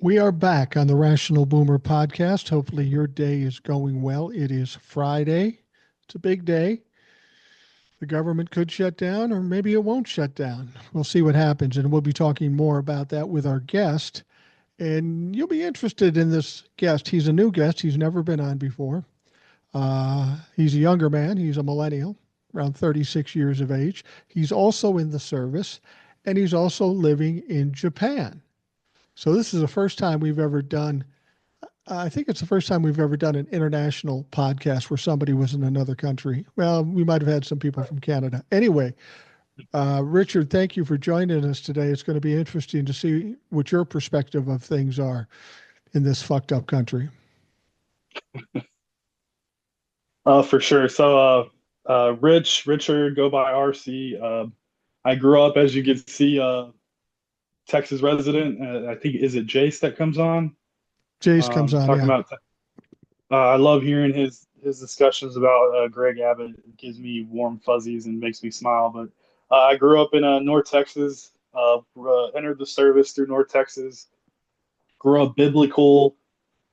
We are back on the Rational Boomer podcast. Hopefully, your day is going well. It is Friday. It's a big day. The government could shut down, or maybe it won't shut down. We'll see what happens. And we'll be talking more about that with our guest. And you'll be interested in this guest. He's a new guest, he's never been on before. He's a younger man, he's a millennial, around 36 years of age. He's also in the service, and he's also living in Japan. So this is the first time we've ever done. I think it's the first time we've ever done an international podcast where somebody was in another country. Well, we might have had some people from Canada. Anyway, Richard, thank you for joining us today. It's going to be interesting to see what your perspective of things are in this fucked up country. For sure. Richard, go by RC. I grew up, as you can see, Texas resident. I think is it Jace that comes on, Jace comes on, talking yeah. about. I love hearing his discussions about Greg Abbott. It gives me warm fuzzies and makes me smile. But I grew up in North Texas. Entered the service through North Texas. Grew up biblical.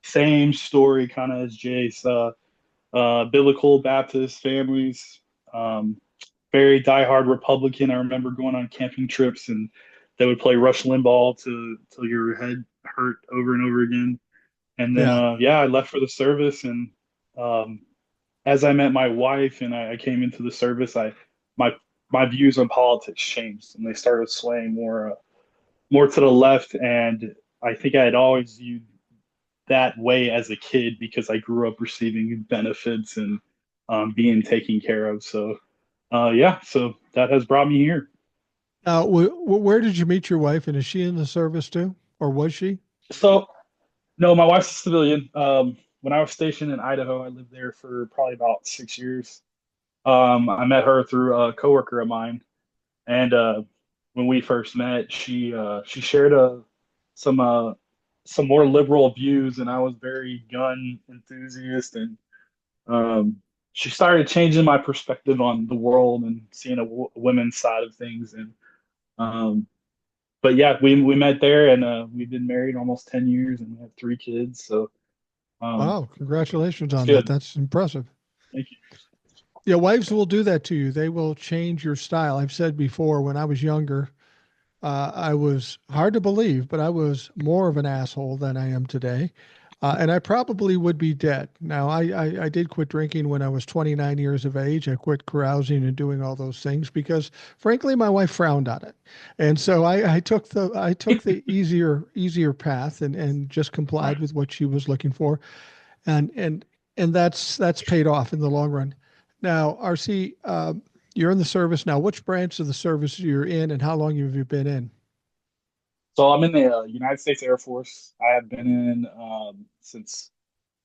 Same story, kind of as Jace. Biblical Baptist families, very diehard Republican. I remember going on camping trips and they would play Rush Limbaugh till your head hurt over and over again. And then, Yeah. yeah, I left for the service. And um, as I met my wife and I came into the service, my my views on politics changed and they started swaying more to the left. And I think I had always viewed that way as a kid because I grew up receiving benefits and being taken care of. Yeah, so that has brought me here. Where did you meet your wife, and is she in the service too, or was she? So, no, my wife's a civilian. When I was stationed in Idaho, I lived there for probably about 6 years. I met her through a coworker of mine, and when we first met, she shared some some more liberal views, and I was very gun enthusiast, and um, she started changing my perspective on the world and seeing a women's side of things. And um, but yeah, we met there, and we've been married almost 10 years, and we have 3 kids. So um, Wow, congratulations it's on that. good. That's impressive. Thank you. Yeah, wives will do that to you. They will change your style. I've said before, when I was younger, I was hard to believe, but I was more of an asshole than I am today. And I probably would be dead. Now, I did quit drinking when I was 29 years of age. I quit carousing and doing all those things because, frankly, my wife frowned on it. And so I took the easier path and just Right. complied with what she was looking for. And and and that's paid off in the long run. Now, RC, you're in the service now. Which branch of the service you're in, and how long have you been in? So I'm in the United States Air Force. I have been in since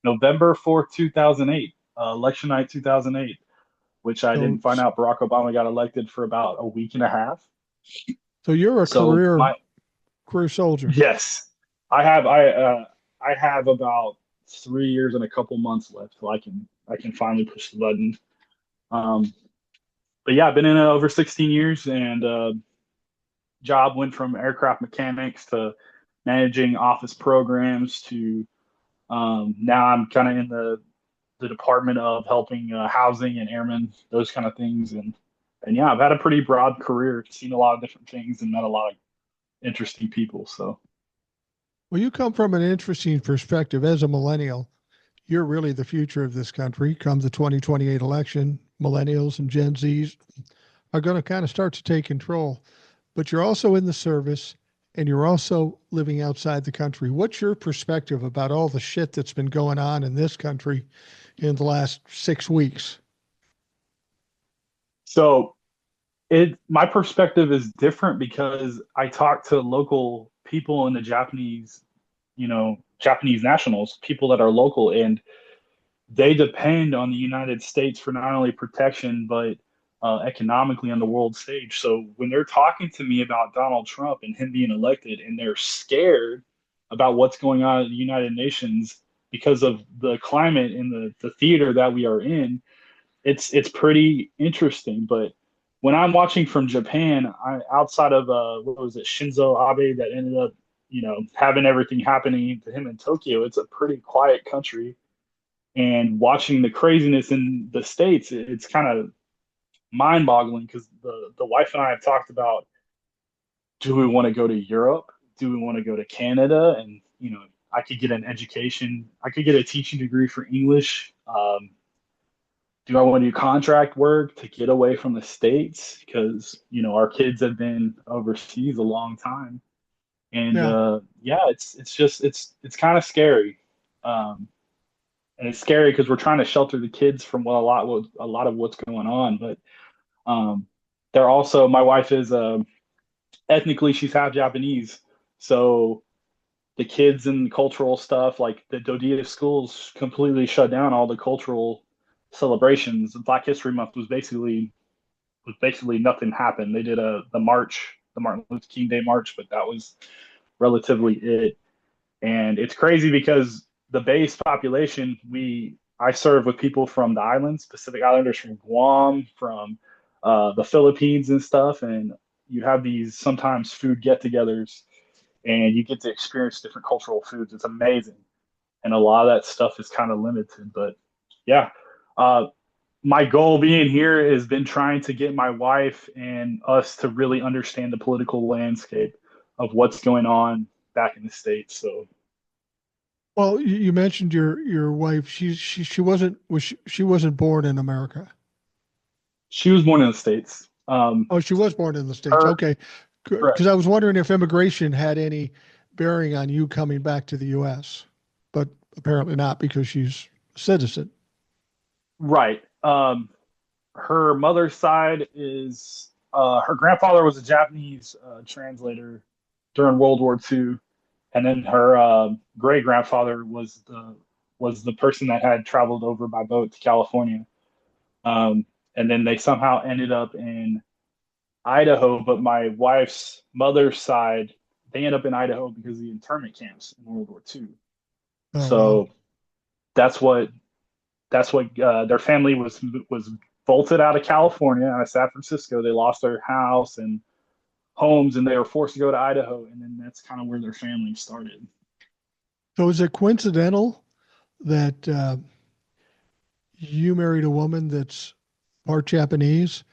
November 4th, 2008, election night 2008, which I So, didn't find out Barack Obama got elected for about a week and a half. so you're a So my career soldier. Yes, I have about 3 years and a couple months left till I can finally push the button. Um, but yeah, I've been in it over 16 years, and job went from aircraft mechanics to managing office programs to now I'm kind of in the department of helping housing and airmen, those kind of things. And yeah, I've had a pretty broad career, seen a lot of different things, and met a lot of interesting people. So Well, you come from an interesting perspective as a millennial. You're really the future of this country. Come the 2028 election, millennials and Gen Zs are going to kind of start to take control. But you're also in the service and you're also living outside the country. What's your perspective about all the shit that's been going on in this country in the last 6 weeks? so it my perspective is different because I talk to local people in the Japanese nationals, people that are local, and they depend on the United States for not only protection but economically on the world stage. So when they're talking to me about Donald Trump and him being elected, and they're scared about what's going on at the United Nations because of the climate in the theater that we are in, it's pretty interesting. But when I'm watching from Japan, outside of what was it, Shinzo Abe that ended up having everything happening to him in Tokyo, it's a pretty quiet country. And watching the craziness in the States, it's kind of mind boggling because the wife and I have talked about, do we want to go to Europe? Do we want to go to Canada? And, I could get an education, I could get a teaching degree for English. Do I want to do contract work to get away from the States? Because, our kids have been overseas a long time. And Yeah. yeah, it's just it's kind of scary. Um, and it's scary because we're trying to shelter the kids from a lot of what's going on. But um, they're also, my wife is ethnically, she's half Japanese, so the kids and cultural stuff, like the Dodiya schools completely shut down all the cultural celebrations. Black History Month was basically nothing happened. They did the march, the Martin Luther King Day march, but that was relatively it. And it's crazy because the base population, I serve with people from the islands, Pacific Islanders from Guam, from the Philippines and stuff, and you have these sometimes food get-togethers, and you get to experience different cultural foods. It's amazing, and a lot of that stuff is kind of limited. But yeah, uh, my goal being here has been trying to get my wife and us to really understand the political landscape of what's going on back in the States. So Well, you mentioned your wife. She wasn't she wasn't born in America. she was born in the States. Oh, she was born in the States. Her Okay, correct. because I was wondering if immigration had any bearing on you coming back to the U.S., but apparently not because she's a citizen. Right. Her mother's side is her grandfather was a Japanese translator during World War II, and then her great grandfather was the person that had traveled over by boat to California. Um, and then they somehow ended up in Idaho, but my wife's mother's side, they end up in Idaho because of the internment camps in World War II. Oh wow. So that's what their family was bolted out of California, out of San Francisco. They lost their house and homes, and they were forced to go to Idaho, and then that's kind of where their family started. So is it coincidental that you married a woman that's part Japanese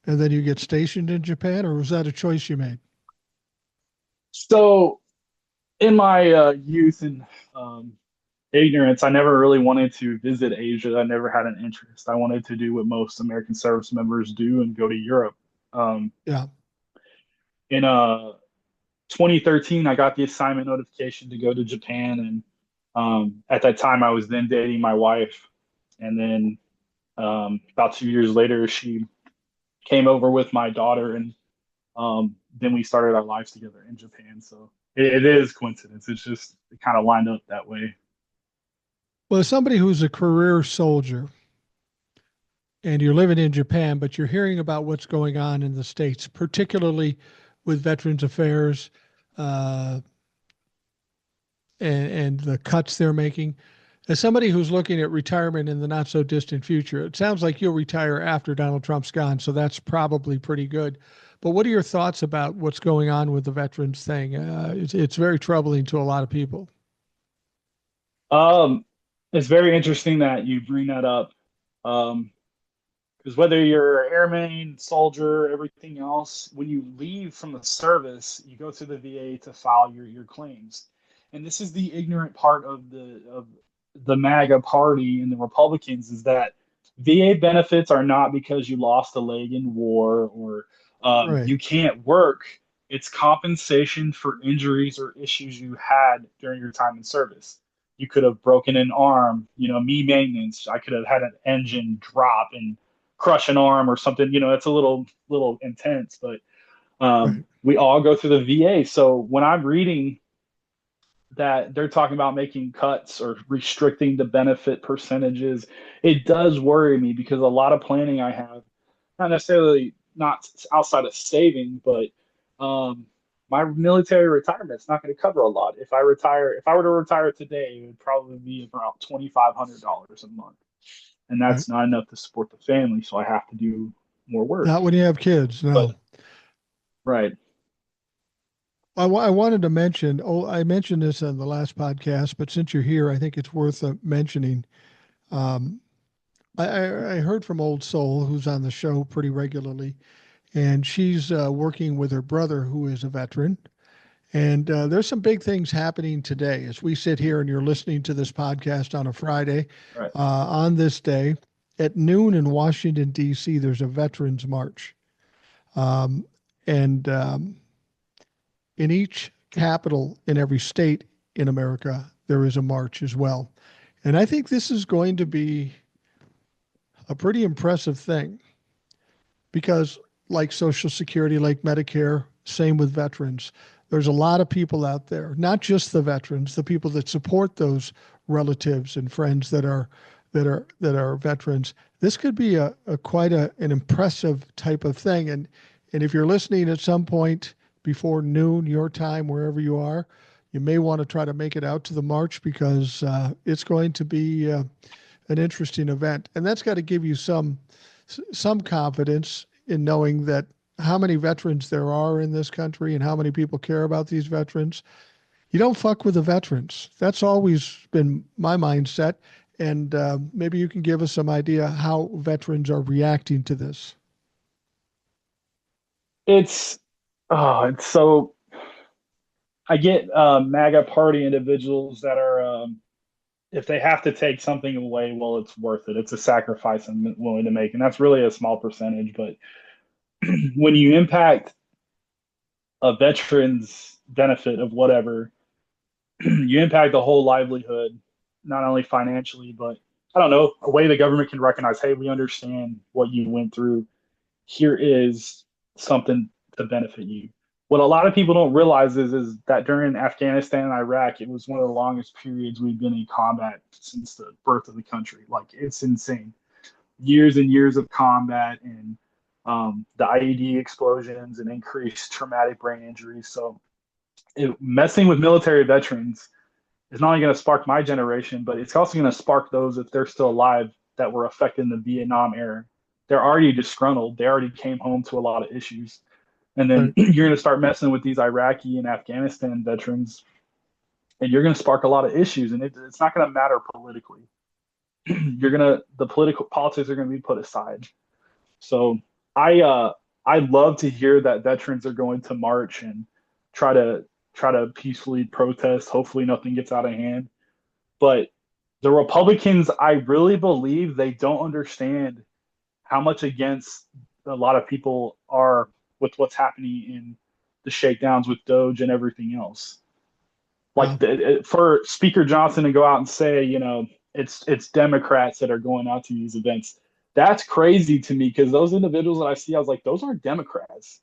and then you get stationed in Japan, or was that a choice you made? So in my youth and um, ignorance, I never really wanted to visit Asia. I never had an interest. I wanted to do what most American service members do and go to Europe. Um, Yeah. in 2013, I got the assignment notification to go to Japan, and at that time, I was then dating my wife, and then about 2 years later, she came over with my daughter, and then we started our lives together in Japan. So it is coincidence. It's just it kind of lined up that way. Well, as somebody who's a career soldier and you're living in Japan, but you're hearing about what's going on in the States, particularly with Veterans Affairs uh, and the cuts they're making. As somebody who's looking at retirement in the not so distant future, it sounds like you'll retire after Donald Trump's gone, so that's probably pretty good. But what are your thoughts about what's going on with the veterans thing? It's very troubling to a lot of people. Um, it's very interesting that you bring that up. Um, because whether you're an airman, soldier, everything else, when you leave from the service, you go to the VA to file your claims. And this is the ignorant part of the MAGA party and the Republicans is that VA benefits are not because you lost a leg in war or Right, you can't work. It's compensation for injuries or issues you had during your time in service. You could have broken an arm, me maintenance. I could have had an engine drop and crush an arm or something. It's a little intense, but right, we all go through the VA. So when I'm reading that they're talking about making cuts or restricting the benefit percentages, it does worry me because a lot of planning I have, not necessarily not outside of saving, but um, my military retirement is not going to cover a lot. If I were to retire today, it would probably be about $2,500 a month, and right. that's not enough to support the family. So I have to do more work. Not when you have kids, But no. right, I wanted to mention, I mentioned this on the last podcast, but since you're here, I think it's worth mentioning. Um, I heard from Old Soul, who's on the show pretty regularly, and she's working with her brother, who is a veteran. And there's some big things happening today as we sit here and you're listening to this podcast on a Friday. Right. On this day at noon in Washington, D.C., there's a Veterans March. Um, and in each capital in every state in America, there is a march as well. And I think this is going to be a pretty impressive thing because, like Social Security, like Medicare, same with veterans, there's a lot of people out there, not just the veterans, the people that support those relatives and friends that are veterans. This could be a quite an impressive type of thing. And if you're listening at some point before noon your time, wherever you are, you may want to try to make it out to the march because it's going to be an interesting event, and that's got to give you some confidence in knowing that how many veterans there are in this country and how many people care about these veterans. You don't fuck with the veterans. That's always been my mindset. And maybe you can give us some idea how veterans are reacting to this. It's it's so I get MAGA party individuals that are if they have to take something away, well, it's worth it. It's a sacrifice I'm willing to make, and that's really a small percentage. But when you impact a veteran's benefit of whatever, you impact the whole livelihood, not only financially, but I don't know, a way the government can recognize, hey, we understand what you went through. Here is something to benefit you. What a lot of people don't realize is that during Afghanistan and Iraq, it was one of the longest periods we've been in combat since the birth of the country. Like, it's insane. Years and years of combat and the IED explosions and increased traumatic brain injuries. So, messing with military veterans is not only going to spark my generation, but it's also going to spark those, if they're still alive, that were affected in the Vietnam era. They're already disgruntled. They already came home to a lot of issues. And then Right. you're going to start messing with these Iraqi and Afghanistan veterans, and you're going to spark a lot of issues. And it's not going to matter politically. The politics are going to be put aside. So I love to hear that veterans are going to march and try to peacefully protest. Hopefully nothing gets out of hand. But the Republicans, I really believe they don't understand how much against a lot of people are with what's happening in the shakedowns with Doge and everything else. Wow. Like for Speaker Johnson to go out and say, it's Democrats that are going out to these events. That's crazy to me because those individuals that I see, I was like, those aren't Democrats.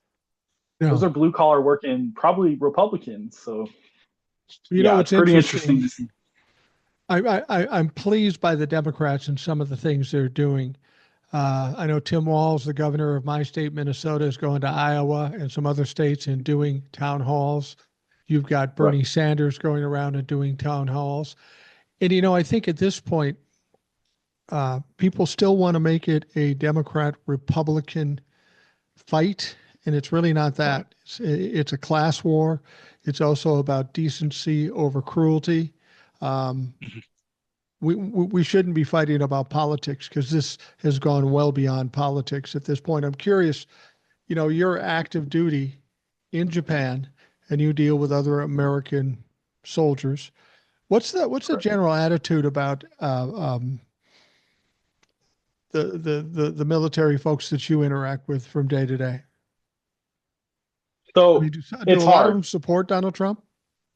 Those No. are blue collar working, probably Republicans. So yeah, it's It's pretty interesting interesting. to see. I'm pleased by the Democrats and some of the things they're doing. I know Tim Walz, the governor of my state, Minnesota, is going to Iowa and some other states and doing town halls. You've got Right. Bernie Sanders going around and doing town halls. And, I think at this point, people still want to make it a Democrat Republican fight. And it's really not Right. that. It's a class war. It's also about decency over cruelty. Um, we shouldn't be fighting about politics because this has gone well beyond politics at this point. I'm curious, you're active duty in Japan and you deal with other American soldiers. What's the Correct. general attitude about the military folks that you interact with from day to day? I So mean, do it's a lot of hard. them support Donald Trump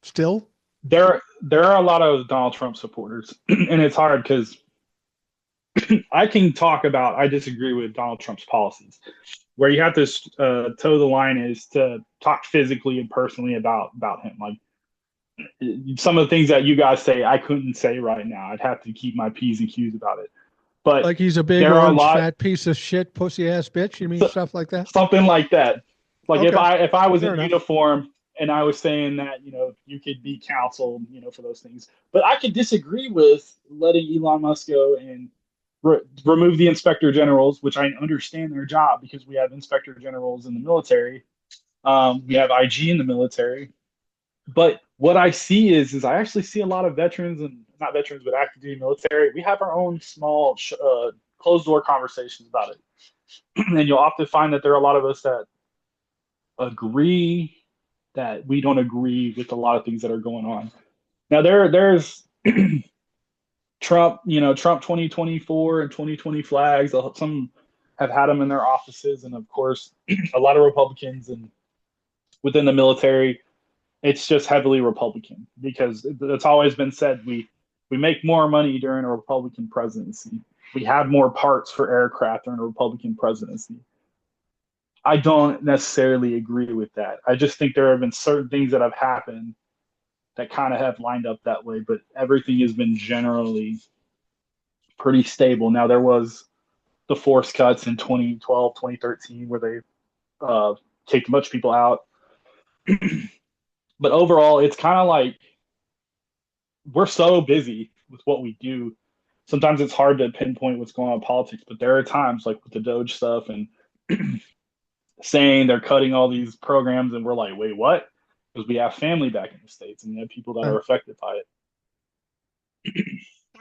still? There are a lot of Donald Trump supporters, and it's hard because I can talk about I disagree with Donald Trump's policies. Where you have to toe the line is to talk physically and personally about him. Like some of the things that you guys say, I couldn't say right now. I'd have to keep my p's and q's about it. But Like he's a big there are a orange lot fat piece of shit, pussy ass bitch. You mean so, stuff like that? something like that. Like Okay, if I was fair in enough. uniform and I was saying that you could be counseled for those things, but I could disagree with letting Elon Musk go and remove the inspector generals, which I understand their job because we have inspector generals in the military. We have IG in the military. But what I see is I actually see a lot of veterans and not veterans, but active duty military. We have our own small closed door conversations about it, and you'll often find that there are a lot of us that agree that we don't agree with a lot of things that are going on. Now there's Trump, Trump 2024 and 2020 flags. Some have had them in their offices, and of course, a lot of Republicans and within the military, it's just heavily Republican because it's always been said we make more money during a Republican presidency. We have more parts for aircraft during a Republican presidency. I don't necessarily agree with that. I just think there have been certain things that have happened that kind of have lined up that way, but everything has been generally pretty stable. Now there was the force cuts in 2012, 2013, where they kicked a bunch of people out. But overall, it's kind of like we're so busy with what we do. Sometimes it's hard to pinpoint what's going on in politics, but there are times like with the Doge stuff and saying they're cutting all these programs, and we're like, wait, what? Because we have family back in the States and we have people that are affected by it.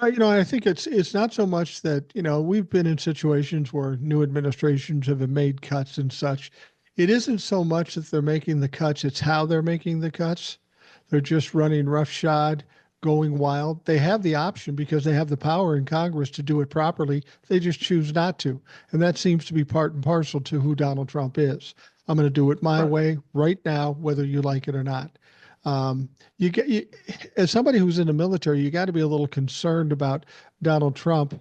I think it's not so much that, we've been in situations where new administrations have made cuts and such. It isn't so much that they're making the cuts, it's how they're making the cuts. They're just running roughshod, going wild. They have the option because they have the power in Congress to do it properly. They just choose not to. And that seems to be part and parcel to who Donald Trump is. I'm going to do it my Right. way right now, whether you like it or not. Um, as somebody who's in the military, you got to be a little concerned about Donald Trump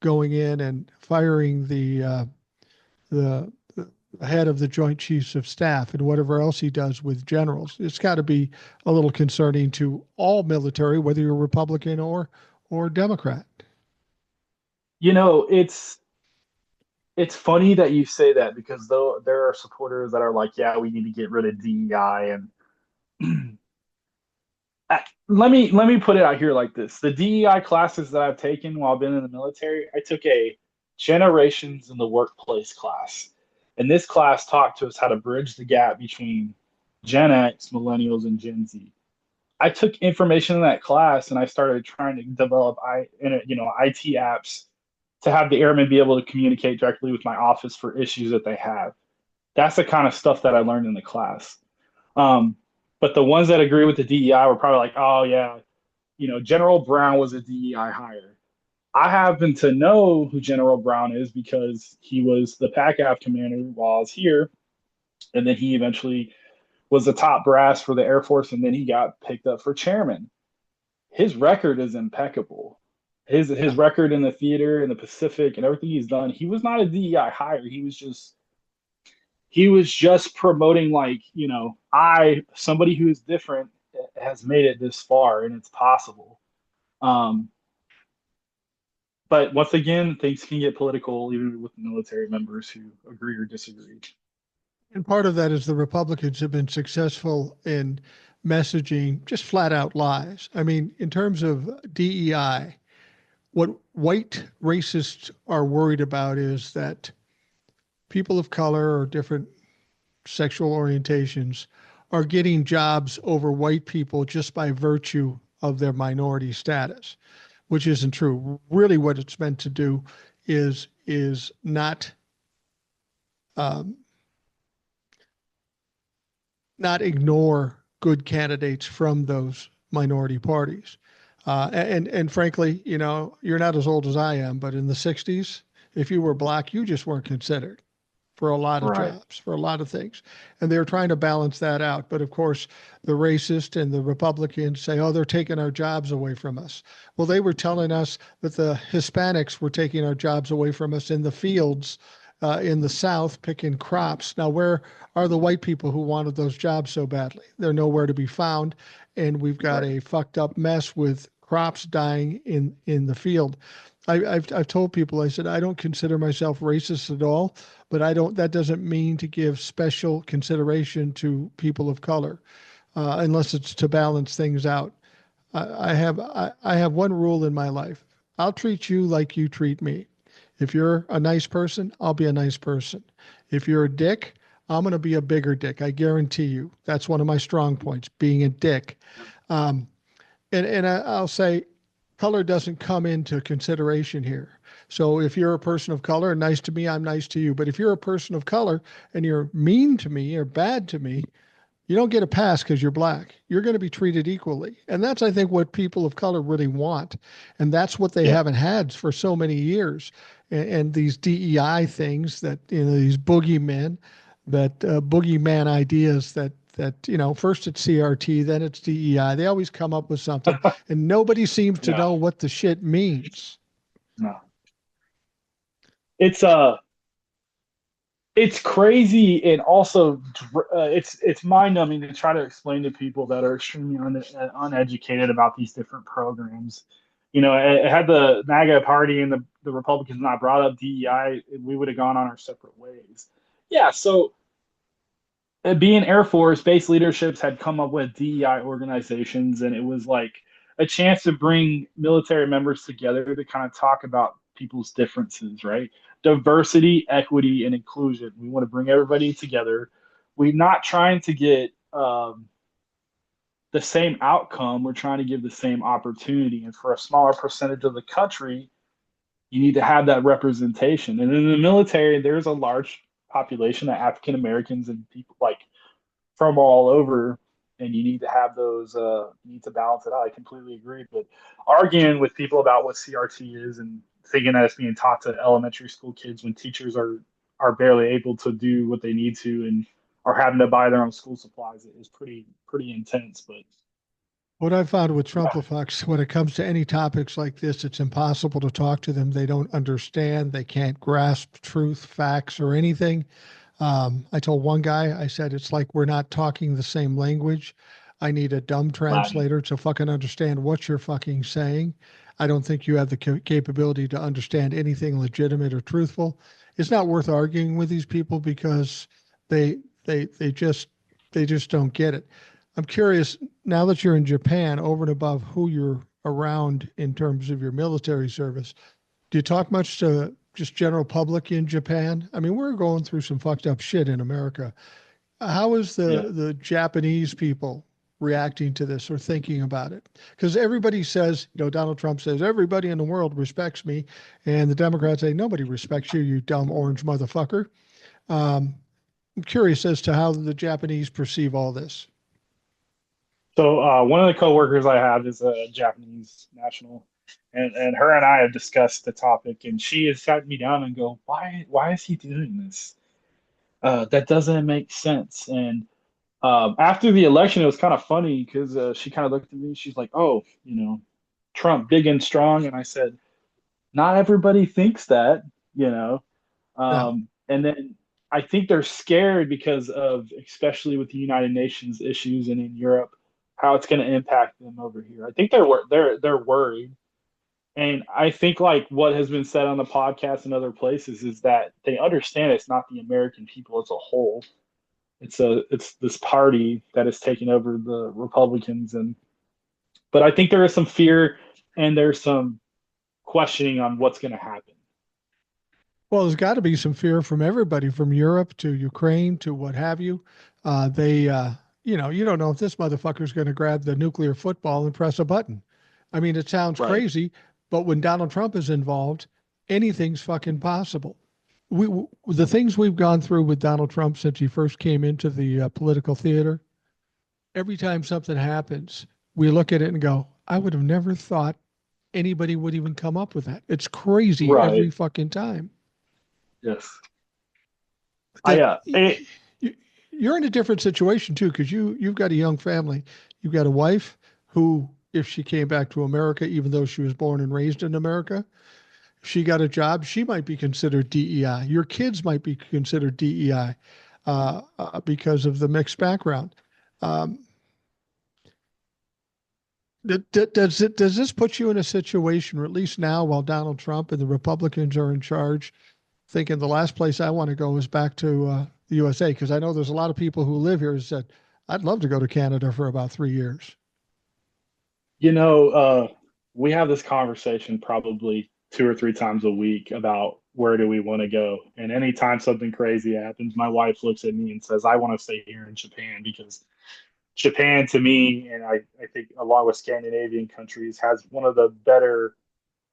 going in and firing the head of the Joint Chiefs of Staff and whatever else he does with generals. It's got to be a little concerning to all military, whether you're Republican or Democrat. You know, it's funny that you say that because though there are supporters that are like, yeah, we need to get rid of DEI and let me put it out here like this. The DEI classes that I've taken while I've been in the military, I took a generations in the workplace class. And this class taught to us how to bridge the gap between Gen X, millennials, and Gen Z. I took information in that class and I started trying to develop IT apps to have the airmen be able to communicate directly with my office for issues that they have. That's the kind of stuff that I learned in the class. Um, but the ones that agree with the DEI were probably like, oh yeah, General Brown was a DEI hire. I happen to know who General Brown is because he was the PACAF commander while I was here, and then he eventually was the top brass for the Air Force, and then he got picked up for chairman. His record is impeccable. His Yeah. record in the theater in the Pacific and everything he's done. He was not a DEI hire. He was just promoting like I somebody who is different has made it this far and it's possible. Um, but once again, things can get political even with military members who agree or disagree. And part of that is the Republicans have been successful in messaging just flat out lies. I mean, in terms of DEI, what white racists are worried about is that people of color or different sexual orientations are getting jobs over white people just by virtue of their minority status, which isn't true. Really, what it's meant to do is um, not ignore good candidates from those minority parties. And frankly, you're not as old as I am, but in the '60s, if you were black, you just weren't considered for a lot of Right. jobs, for a lot of things. And they're trying to balance that out. But of course, the racist and the Republicans say, oh, they're taking our jobs away from us. Well, they were telling us that the Hispanics were taking our jobs away from us in the fields in the South picking crops. Now, where are the white people who wanted those jobs so badly? They're nowhere to be found. And we've got Right. a fucked up mess with crops dying in the field. I've told people, I said, I don't consider myself racist at all, but that doesn't mean to give special consideration to people of color, unless it's to balance things out. I have one rule in my life. I'll treat you like you treat me. If you're a nice person, I'll be a nice person. If you're a dick, I'm going to be a bigger dick. I guarantee you. That's one of my strong points, being a dick. Um, I'll say color doesn't come into consideration here. So if you're a person of color and nice to me, I'm nice to you. But if you're a person of color and you're mean to me or bad to me, you don't get a pass because you're black. You're going to be treated equally. And that's, I think, what people of color really want. And that's what they Yeah. haven't had for so many years. And these DEI things that, these boogeymen, that boogeyman ideas that, first it's CRT, then it's DEI. They always come up with something and nobody seems to Yeah. know what the shit means. No. It's it's crazy and also it's mind numbing to try to explain to people that are extremely uneducated about these different programs. Had the MAGA party and the Republicans not brought up DEI, we would have gone on our separate ways. Yeah, so being Air Force, base leaderships had come up with DEI organizations, and it was like a chance to bring military members together to kind of talk about people's differences, right? Diversity, equity, and inclusion. We want to bring everybody together. We're not trying to get the same outcome. We're trying to give the same opportunity. And for a smaller percentage of the country, you need to have that representation. And in the military, there's a large population of African Americans and people like from all over, and you need to have those. You need to balance it out. I completely agree. But arguing with people about what CRT is and thinking that it's being taught to elementary school kids when teachers are barely able to do what they need to and are having to buy their own school supplies is pretty intense. But What I found with Trumplefucks, when it comes to any topics like this, it's impossible to talk to them. They don't understand. They can't grasp truth, facts, or anything. I told one guy, I said, it's like we're not talking the same language. I need a dumb Latin, translator to fucking understand what you're fucking saying. I don't think you have the capability to understand anything legitimate or truthful. It's not worth arguing with these people because they they they just they just don't get it. I'm curious, now that you're in Japan, over and above who you're around in terms of your military service, do you talk much to just general public in Japan? I mean, we're going through some fucked up shit in America. How is yeah. the Japanese people reacting to this or thinking about it? Because everybody says, Donald Trump says everybody in the world respects me, and the Democrats say nobody respects you, you dumb orange motherfucker. Um, I'm curious as to how the Japanese perceive all this. So one of the coworkers I have is a Japanese national, and her and I have discussed the topic, and she has sat me down and go, why is he doing this? That doesn't make sense. And after the election, it was kind of funny because she kind of looked at me. She's like, "Oh, Trump, big and strong." And I said, "Not everybody thinks that, you know." No. And then I think they're scared because of, especially with the United Nations issues and in Europe, how it's going to impact them over here. I think they're worried. And I think like what has been said on the podcast and other places is that they understand it's not the American people as a whole. It's this party that is taking over the Republicans, and but I think there is some fear and there's some questioning on what's going to happen. Well, there's got to be some fear from everybody, from Europe to Ukraine to what have you. You don't know if this motherfucker's going to grab the nuclear football and press a button. I mean, it sounds Right. crazy, but when Donald Trump is involved, anything's fucking possible. The things we've gone through with Donald Trump since he first came into the political theater, every time something happens, we look at it and go, I would have never thought anybody would even come up with that. It's crazy every Right. fucking time. Yes. I That it, you're in a different situation too, because you've got a young family. You've got a wife who, if she came back to America, even though she was born and raised in America, if she got a job, she might be considered DEI. Your kids might be considered DEI because of the mixed background. Um, does this put you in a situation, or at least now, while Donald Trump and the Republicans are in charge, thinking the last place I want to go is back to the USA? Because I know there's a lot of people who live here who said, I'd love to go to Canada for about 3 years. you know, we have this conversation probably two or three times a week about where do we want to go? And anytime something crazy happens, my wife looks at me and says, I want to stay here in Japan because Japan to me, and I think along with Scandinavian countries, has one of the better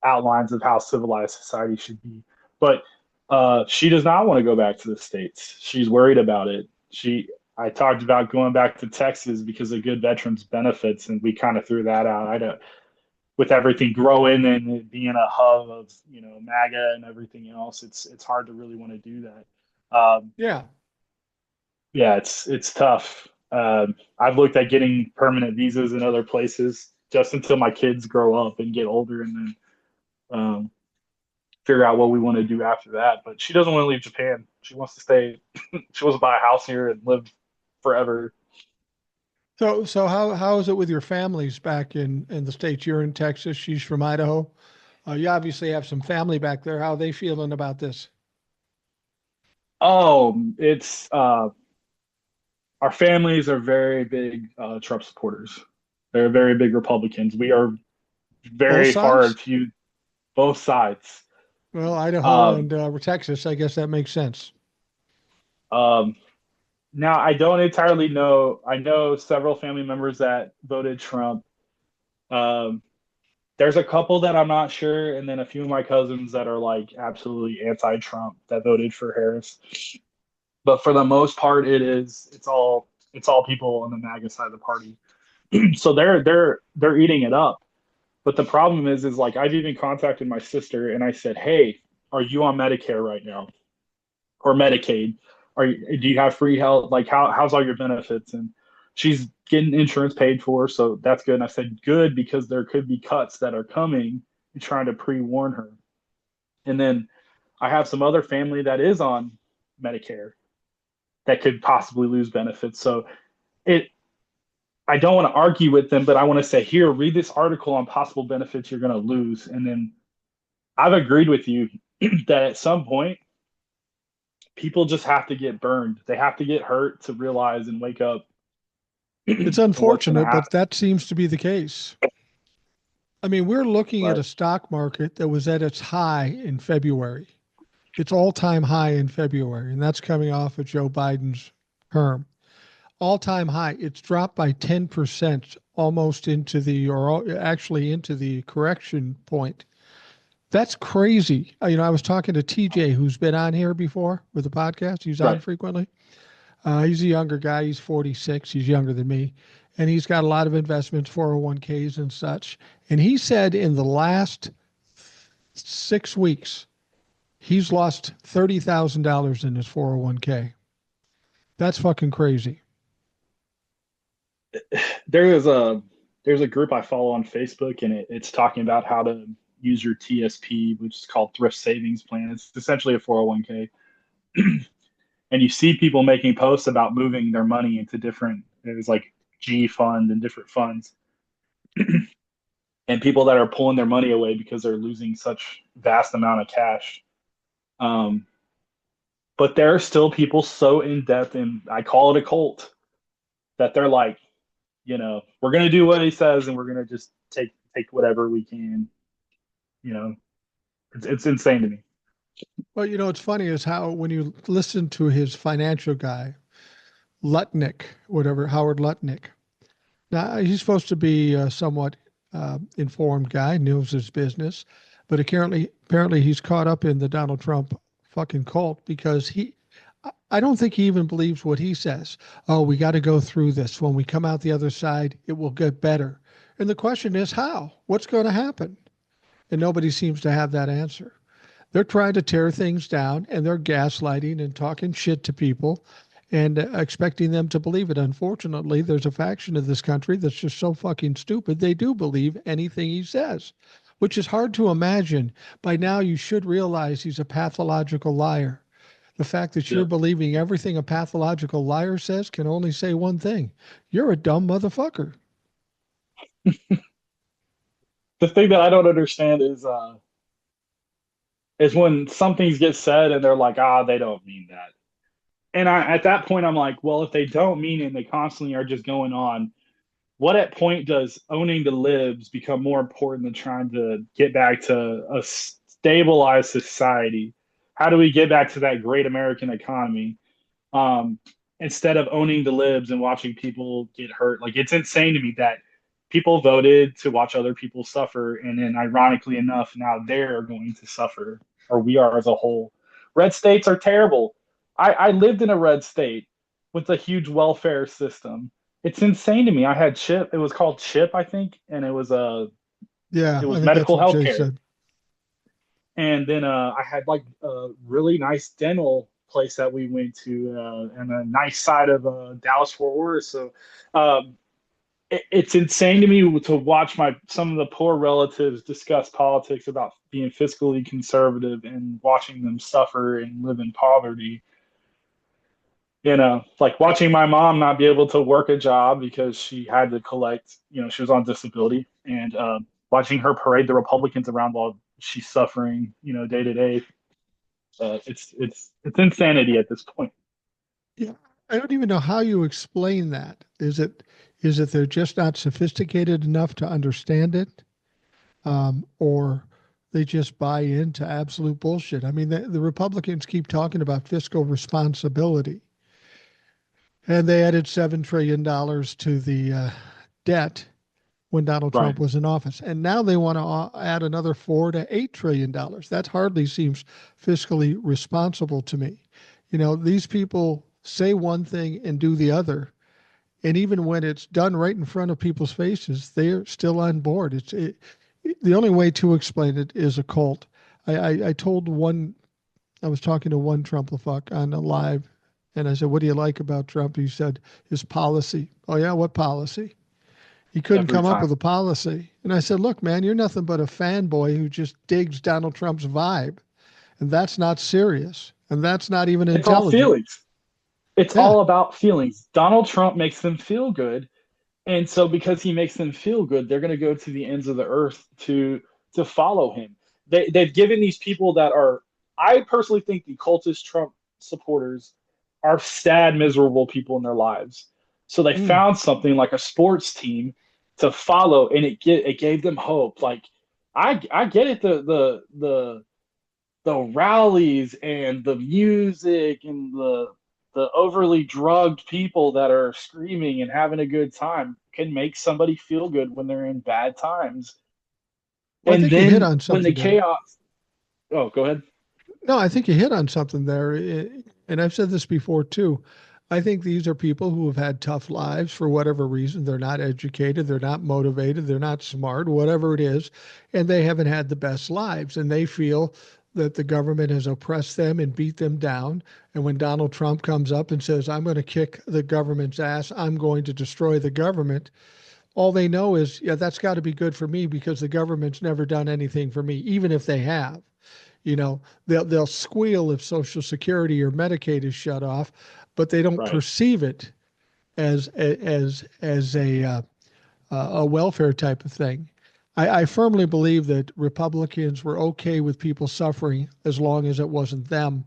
outlines of how civilized society should be. But she does not want to go back to the States. She's worried about it. I talked about going back to Texas because of good veterans benefits, and we kind of threw that out. I don't, with everything growing and it being a hub of MAGA and everything else, it's hard to really want to do that. Yeah. Yeah, it's tough. I've looked at getting permanent visas in other places just until my kids grow up and get older, and then figure out what we want to do after that. But she doesn't want to leave Japan. She wants to stay. She wants to buy a house here and live forever. So how is it with your families back in the States? You're in Texas. She's from Idaho. You obviously have some family back there. How are they feeling about this? Oh, it's our families are very big Trump supporters. They're very big Republicans. We are Both very far sides? and few both sides. Well, Idaho Um, and Texas. I guess that makes sense. um, Now I don't entirely know. I know several family members that voted Trump. Um, there's a couple that I'm not sure, and then a few of my cousins that are like absolutely anti-Trump that voted for Harris. But for the most part, it's all people on the MAGA side of the party. So they're eating it up. But the problem is like I've even contacted my sister and I said, "Hey, are you on Medicare right now or Medicaid? Do you have free health? Like how's all your benefits?" And she's getting insurance paid for, so that's good. And I said, "Good, because there could be cuts that are coming," and trying to pre-warn her. And then I have some other family that is on Medicare that could possibly lose benefits. So it I don't want to argue with them, but I want to say, here, read this article on possible benefits you're going to lose. And then I've agreed with you that at some point, people just have to get burned. They have to get hurt to realize and wake up It's to what's going to unfortunate, but happen. that seems to be the case. I mean, we're looking at But a stock market that was at its high in February. Its all-time high in February, and that's coming off of Joe Biden's term. All-time high. It's dropped by 10% almost into the, or actually into the correction point. That's crazy. I was talking to TJ, who's been on here before with the podcast. He's on right, frequently. He's a younger guy. He's 46. He's younger than me. And he's got a lot of investments, 401ks and such. And he said in the last 6 weeks, he's lost $30,000 in his 401k. That's fucking crazy. there is a there's a group I follow on Facebook, and it's talking about how to use your TSP, which is called Thrift Savings Plan. It's essentially a 401k, and you see people making posts about moving their money into different. There's like G Fund and different funds, and people that are pulling their money away because they're losing such vast amount of cash. Um, but there are still people so in depth, and I call it a cult, that they're like, we're gonna do what he says, and we're gonna just take whatever we can. You know, it's insane to me. Well, it's funny is how when you listen to his financial guy, Lutnick, whatever, Howard Lutnick. Now, he's supposed to be a somewhat informed guy, knows his business, but apparently he's caught up in the Donald Trump fucking cult because I don't think he even believes what he says. Oh, we got to go through this. When we come out the other side, it will get better. And the question is how? What's going to happen? And nobody seems to have that answer. They're trying to tear things down and they're gaslighting and talking shit to people and expecting them to believe it. Unfortunately, there's a faction of this country that's just so fucking stupid. They do believe anything he says, which is hard to imagine. By now, you should realize he's a pathological liar. The fact that you're Yeah. believing everything a pathological liar says can only say one thing: you're a dumb motherfucker. The thing that I don't understand is when some things get said and they're like, they don't mean that. And at that point, I'm like, well, if they don't mean it and they constantly are just going on, what at point does owning the libs become more important than trying to get back to a stabilized society? How do we get back to that great American economy? um, Instead of owning the libs and watching people get hurt. Like, it's insane to me that people voted to watch other people suffer, and then ironically enough, now they're going to suffer, or we are as a whole. Red states are terrible. I lived in a red state with a huge welfare system. It's insane to me. I had CHIP. It was called CHIP, I think, and Yeah, it I was think that's medical what health Jay care. said. And then I had like a really nice dental place that we went to, and a nice side of Dallas Fort Worth. So um, it's insane to me to watch my some of the poor relatives discuss politics about being fiscally conservative and watching them suffer and live in poverty. Like watching my mom not be able to work a job because she had to collect, she was on disability, and watching her parade the Republicans around while she's suffering, day to day. It's insanity at this point. Yeah, I don't even know how you explain that. Is it they're just not sophisticated enough to understand it, or they just buy into absolute bullshit? I mean, the Republicans keep talking about fiscal responsibility, and they added $7 trillion to the debt when Donald Right. Trump was in office, and now they want to add another $4 to $8 trillion. That hardly seems fiscally responsible to me. These people say one thing and do the other, and even when it's done right in front of people's faces, they're still on board. The only way to explain it is a cult. I told one, I was talking to one Trumplafuck on a live, and I said, "What do you like about Trump?" He said, "His policy." "Oh yeah, what policy?" He couldn't Every come up time. with a policy. And I said, "Look, man, you're nothing but a fanboy who just digs Donald Trump's vibe. And that's not serious. And that's not even It's all intelligent." feelings. It's Yeah. all about feelings. Donald Trump makes them feel good. And so because he makes them feel good, they're going to go to the ends of the earth to follow him. They've given these people that are, I personally think the cultist Trump supporters are sad, miserable people in their lives. So they Mm. found something like a sports team to follow, and it gave them hope. Like, I get it, the rallies and the music and the overly drugged people that are screaming and having a good time can make somebody feel good when they're in bad times. Well, I And think you hit then on when the something there. chaos, oh, go ahead. No, I think you hit on something there. And I've said this before too. I think these are people who have had tough lives for whatever reason. They're not educated, they're not motivated, they're not smart, whatever it is, and they haven't had the best lives. And they feel that the government has oppressed them and beat them down. And when Donald Trump comes up and says, "I'm going to kick the government's ass, I'm going to destroy the government," all they know is, yeah, that's got to be good for me because the government's never done anything for me, even if they have. They'll squeal if Social Security or Medicaid is shut off, but they don't Right. perceive it as a welfare type of thing. I firmly believe that Republicans were okay with people suffering as long as it wasn't them,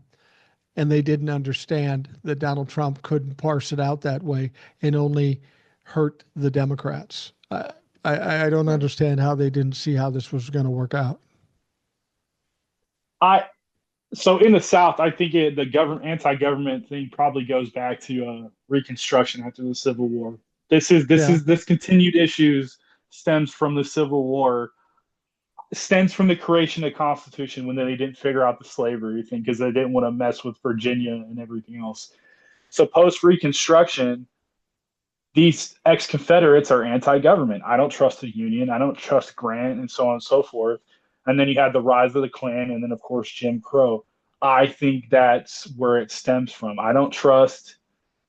and they didn't understand that Donald Trump couldn't parse it out that way and only hurt the Democrats. I don't Right. understand how they didn't see how this was going to work out. I So in the South, I think the government anti-government thing probably goes back to Reconstruction after the Civil War. Yeah. This continued issues stems from the Civil War, stems from the creation of the Constitution when they didn't figure out the slavery thing because they didn't want to mess with Virginia and everything else. So post Reconstruction, these ex-Confederates are anti-government. I don't trust the Union. I don't trust Grant, and so on and so forth. And then you had the rise of the Klan, and then of course Jim Crow. I think that's where it stems from. I don't trust,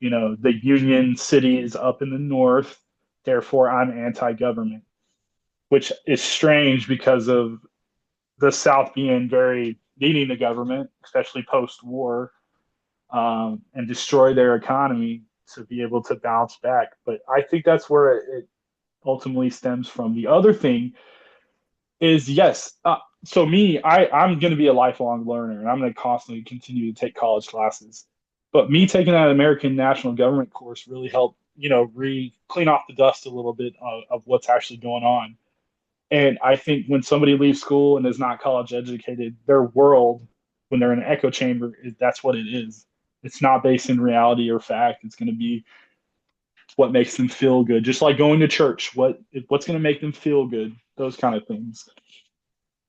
the Union cities up in the north. Therefore, I'm anti-government, which is strange because of the South being very needing the government, especially post-war, and destroy their economy to be able to bounce back. But I think that's where it ultimately stems from. The other thing is, yes. So me, I'm going to be a lifelong learner, and I'm going to constantly continue to take college classes. But me taking that American National Government course really helped, clean off the dust a little bit of what's actually going on. And I think when somebody leaves school and is not college educated, their world when they're in an echo chamber, that's what it is. It's not based in reality or fact. It's going to be what makes them feel good. Just like going to church, what's going to make them feel good? Those kind of things.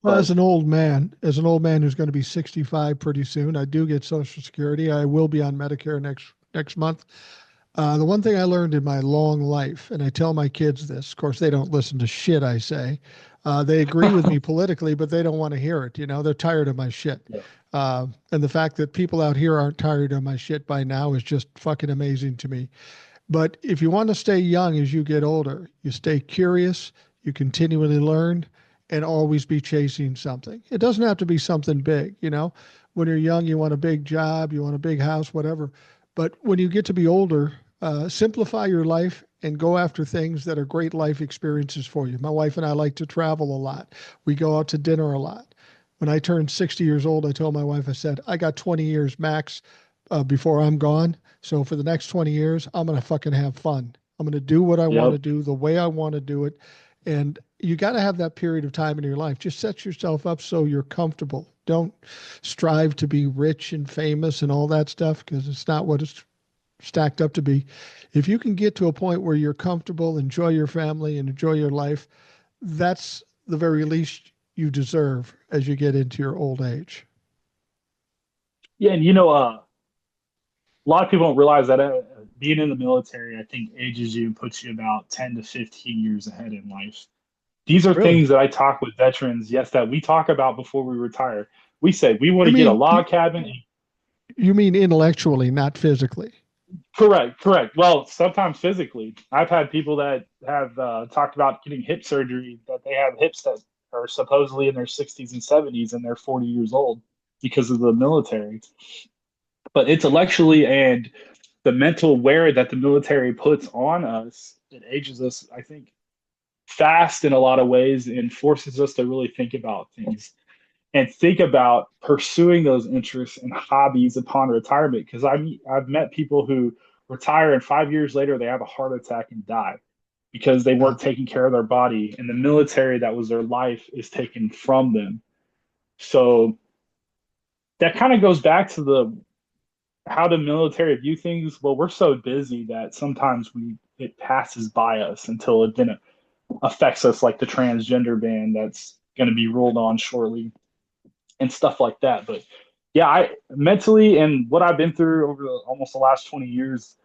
Well, But as an old man who's going to be 65 pretty soon, I do get Social Security. I will be on Medicare next month. The one thing I learned in my long life, and I tell my kids this, of course, they don't listen to shit I say. They agree with me politically, but they don't want to hear it. You know, they're tired of my shit. yeah, And the fact that people out here aren't tired of my shit by now is just fucking amazing to me. But if you want to stay young as you get older, you stay curious, you continually learn, and always be chasing something. It doesn't have to be something big, you know. When you're young, you want a big job, you want a big house, whatever. But when you get to be older, simplify your life and go after things that are great life experiences for you. My wife and I like to travel a lot. We go out to dinner a lot. When I turned 60 years old, I told my wife, I said, I got 20 years max before I'm gone. So for the next 20 years, I'm going to fucking have fun. I'm going to do what I want yep, to do the way I want to do it. And you got to have that period of time in your life. Just set yourself up so you're comfortable. Don't strive to be rich and famous and all that stuff because it's not what it's stacked up to be. If you can get to a point where you're comfortable, enjoy your family and enjoy your life, that's the very least you deserve as you get into your old age. yeah, and a lot of people don't realize that being in the military, I think, ages you and puts you about 10 to 15 years ahead in life. These are Really? things that I talk with veterans, yes, that we talk about before we retire. We say we want You to get a mean log cabin. you mean intellectually, not physically? Correct, correct. Well, sometimes physically. I've had people that have talked about getting hip surgery, that they have hips that are supposedly in their 60s and 70s and they're 40 years old because of the military. But intellectually and the mental wear that the military puts on us, it ages us, I think, fast in a lot of ways and forces us to really think about things and think about pursuing those interests and hobbies upon retirement. Because I've met people who retire and 5 years later they have a heart attack and die because they Yeah. weren't taking care of their body, and the military that was their life is taken from them. So that kind of goes back to the how the military view things. Well, we're so busy that sometimes we it passes by us until it then affects us, like the transgender ban that's going to be ruled on shortly and stuff like that. But yeah, I mentally and what I've been through over almost the last 20 years,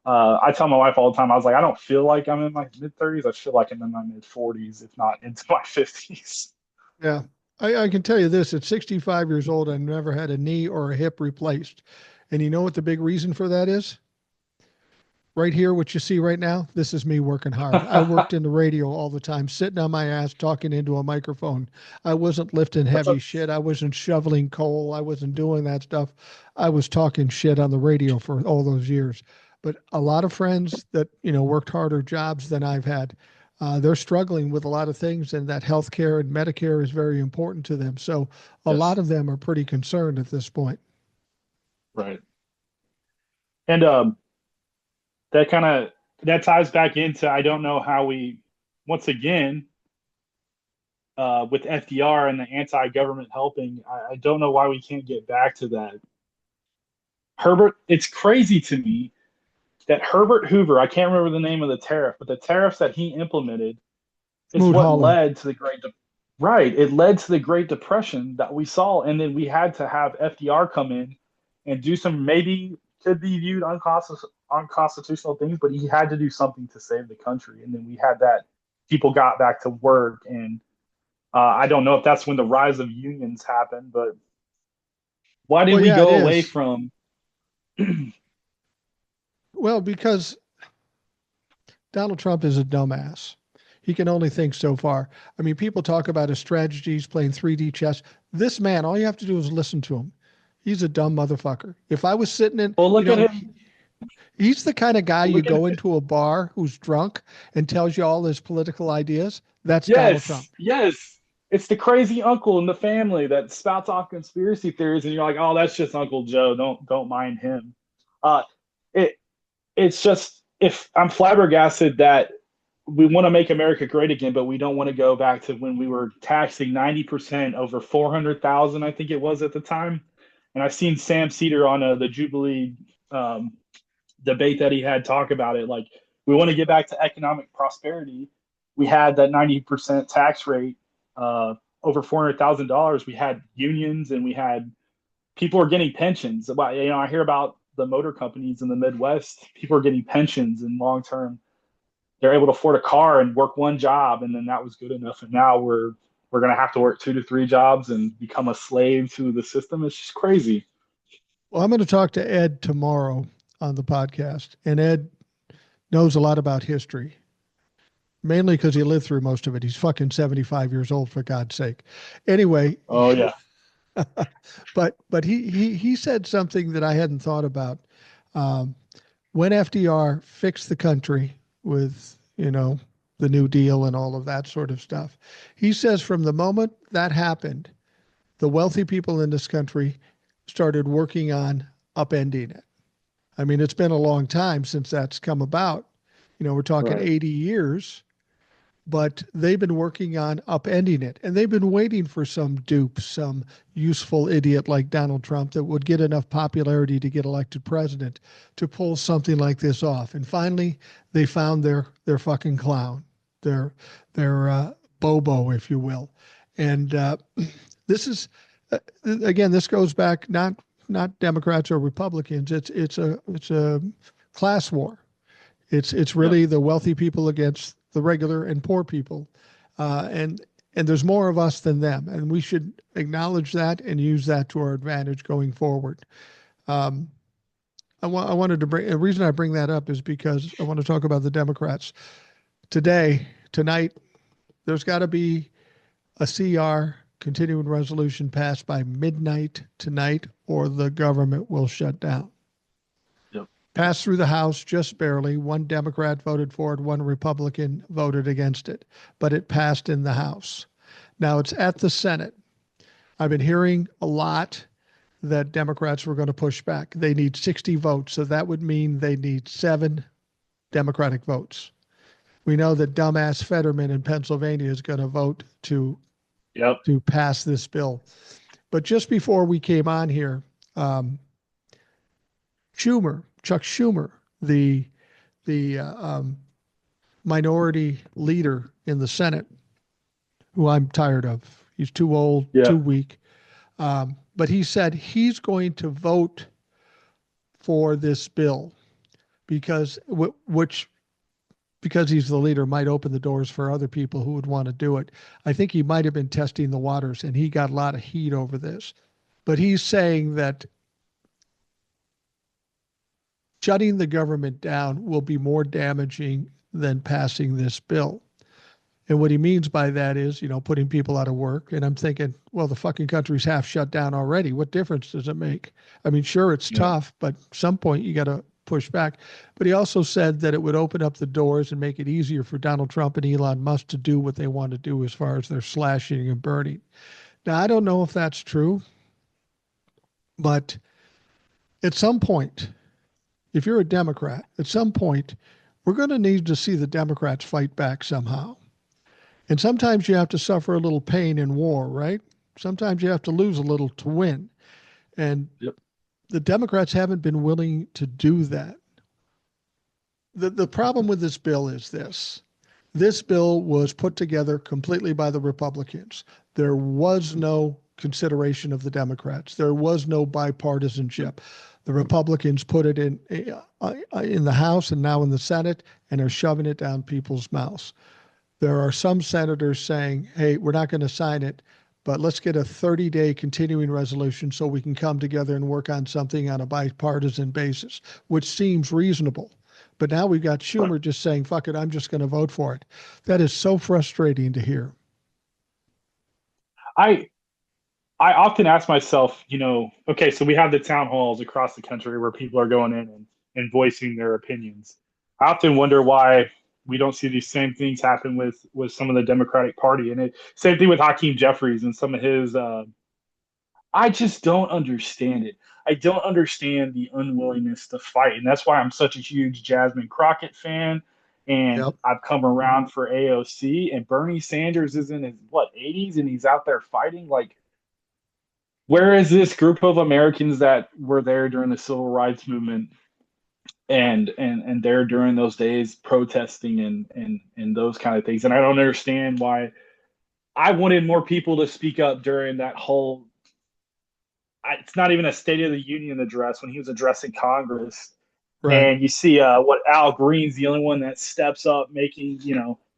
I tell my wife all the time, I was like, I don't feel like I'm in my mid 30s. I feel like I'm in my mid 40s, if not into my 50s. Yeah. I can tell you this at 65 years old, I never had a knee or a hip replaced. And you know what the big reason for that is? Right here, what you see right now, this is me working hard. I worked in the radio all the time, sitting on my ass, talking into a microphone. I wasn't lifting That's a, heavy shit. I wasn't shoveling coal. I wasn't doing that stuff. I was talking shit on the radio for all those years. But a lot of friends that, you know, worked harder jobs than I've had, they're struggling with a lot of things, and that health care and Medicare is very important to them. So a lot yes, of them are pretty concerned at this point. right. And that kind of that ties back into I don't know how we once again with FDR and the anti-government helping. I don't know why we can't get back to that. Herbert, it's crazy to me that Herbert Hoover, I can't remember the name of the tariff, but the tariffs that he implemented is Smoot what Hawley. led to the right. It led to the Great Depression that we saw, and then we had to have FDR come in and do some maybe could be viewed unconstitutional things, but he had to do something to save the country, and then we had that people got back to work, and I don't know if that's when the rise of unions happened, but why did Well, we yeah, it go away is. from Well, because Donald Trump is a dumbass. He can only think so far. I mean, people talk about his strategies, playing 3D chess. This man, all you have to do is listen to him. He's a dumb motherfucker. If I was sitting in, well, you look at know, him. he's the kind of guy you Look at go into a bar who's drunk and tells you all his political ideas. That's Donald Trump. Yes, yes. It's the crazy uncle in the family that spouts off conspiracy theories, and you're like, "Oh, that's just Uncle Joe. Don't mind him." Uh, it it's just if I'm flabbergasted that we want to make America great again, but we don't want to go back to when we were taxing 90% over 400,000, I think it was at the time. And I've seen Sam Cedar on the Jubilee um, debate that he had talk about it. Like, we want to get back to economic prosperity. We had that 90% tax rate, over $400,000. We had unions and we had people are getting pensions. I hear about the motor companies in the Midwest. People are getting pensions and long term. They're able to afford a car and work one job, and then that was good enough. And now we're going to have to work 2 to 3 jobs and become a slave to the system. It's just crazy. Well, I'm going to talk to Ed tomorrow on the podcast, and Ed knows a lot about history, mainly because he lived through most of it. He's fucking 75 years old, for God's sake. Anyway, Oh yeah. but he said something that I hadn't thought about. Um, when FDR fixed the country with, the New Deal and all of that sort of stuff, he says from the moment that happened, the wealthy people in this country started working on upending it. I mean, it's been a long time since that's come about. We're talking Right. 80 years, but they've been working on upending it. And they've been waiting for some dupe, some useful idiot like Donald Trump that would get enough popularity to get elected president to pull something like this off. And finally, they found their fucking clown, their Bobo, if you will. And this is, again, this goes back not Democrats or Republicans. It's a class war. It's Yep. really the wealthy people against the regular and poor people, and there's more of us than them, and we should acknowledge that and use that to our advantage going forward. Um, I wanted to bring the reason I bring that up is because I want to talk about the Democrats tonight. There's got to be a CR continuing resolution passed by midnight tonight, or the government will shut down. Yep. Passed through the House just barely. One Democrat voted for it, one Republican voted against it, but it passed in the House. Now it's at the Senate. I've been hearing a lot that Democrats were going to push back. They need 60 votes, so that would mean they need 7 Democratic votes. We know that dumbass Fetterman in Pennsylvania is going to vote Yep. to pass this bill. But just before we came on here, Chuck Schumer, the minority leader in the Senate, who I'm tired of. He's too old, Yeah. too weak. But he said he's going to vote for this bill because which because he's the leader might open the doors for other people who would want to do it. I think he might have been testing the waters, and he got a lot of heat over this. But he's saying that shutting the government down will be more damaging than passing this bill. And what he means by that is, putting people out of work. And I'm thinking, well, the fucking country's half shut down already. What difference does it make? I mean, sure, it's Yeah. tough, but at some point you got to push back. But he also said that it would open up the doors and make it easier for Donald Trump and Elon Musk to do what they want to do as far as their slashing and burning. Now, I don't know if that's true, but at some point, if you're a Democrat, at some point, we're going to need to see the Democrats fight back somehow. And sometimes you have to suffer a little pain in war, right? Sometimes you have to lose a little to win. And Yep. the Democrats haven't been willing to do that. The problem with this bill is this. This bill was put together completely by the Republicans. There was no consideration of the Democrats. There was no bipartisanship. The Republicans put it in the House and now in the Senate, and are shoving it down people's mouths. There are some senators saying, hey, we're not going to sign it, but let's get a 30-day continuing resolution so we can come together and work on something on a bipartisan basis, which seems reasonable. But now we've got Right. Schumer just saying, fuck it, I'm just going to vote for it. That is so frustrating to hear. I I often ask myself, okay, so we have the town halls across the country where people are going in and voicing their opinions. I often wonder why we don't see these same things happen with some of the Democratic Party, and same thing with Hakeem Jeffries and some of his. I just don't understand it. I don't understand the unwillingness to fight, and that's why I'm such a huge Jasmine Crockett fan. And Yep. I've come around for AOC, and Bernie Sanders is in his 80s, and he's out there fighting. Like, where is this group of Americans that were there during the civil rights movement and there during those days protesting and those kind of things? And I don't understand why. I wanted more people to speak up during that whole. It's not even a State of the Union address when he was addressing Congress, Right. and you see what Al Green's the only one that steps up, making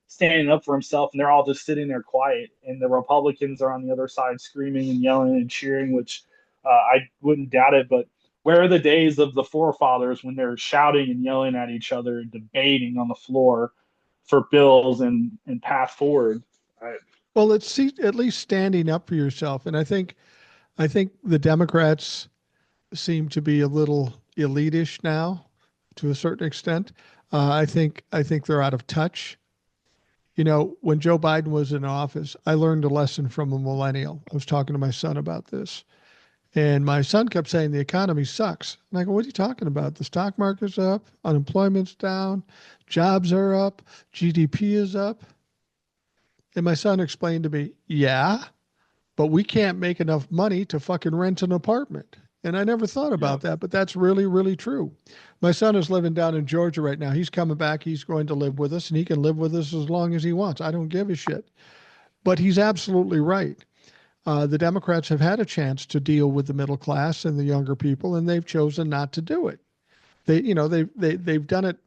standing up for himself, and they're all just sitting there quiet, and the Republicans are on the other side screaming and yelling and cheering, which I wouldn't doubt it, but. Where are the days of the forefathers when they're shouting and yelling at each other and debating on the floor for bills and path forward? I, Well, it's at least standing up for yourself. And I think the Democrats seem to be a little elitish now to a certain extent. I think they're out of touch. When Joe Biden was in office, I learned a lesson from a millennial. I was talking to my son about this, and my son kept saying the economy sucks. And I go, "What are you talking about? The stock market's up, unemployment's down, jobs are up, GDP is up." And my son explained to me, "Yeah, but we can't make enough money to fucking rent an apartment." And I never thought yeah, about that, but that's really, really true. My son is living down in Georgia right now. He's coming back. He's going to live with us, and he can live with us as long as he wants. I don't give a shit. But he's absolutely right. The Democrats have had a chance to deal with the middle class and the younger people, and they've chosen not to do it. They've done it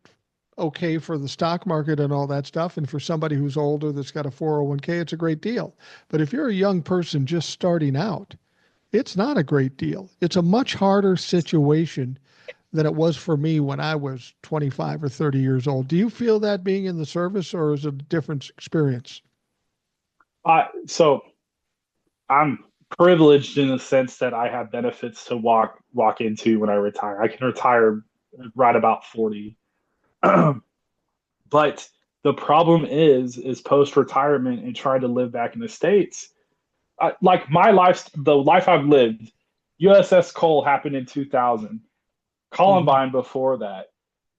okay for the stock market and all that stuff. And for somebody who's older that's got a 401k, it's a great deal. But if you're a young person just starting out, it's not a great deal. It's a much harder situation than it was for me when I was 25 or 30 years old. Do you feel that being in the service, or is it a different experience? so I'm privileged in the sense that I have benefits to walk into when I retire. I can retire right about 40. But the problem is post retirement and trying to live back in the States. Like my life, the life I've lived, USS Cole happened in 2000, Mm-hmm. Columbine before that.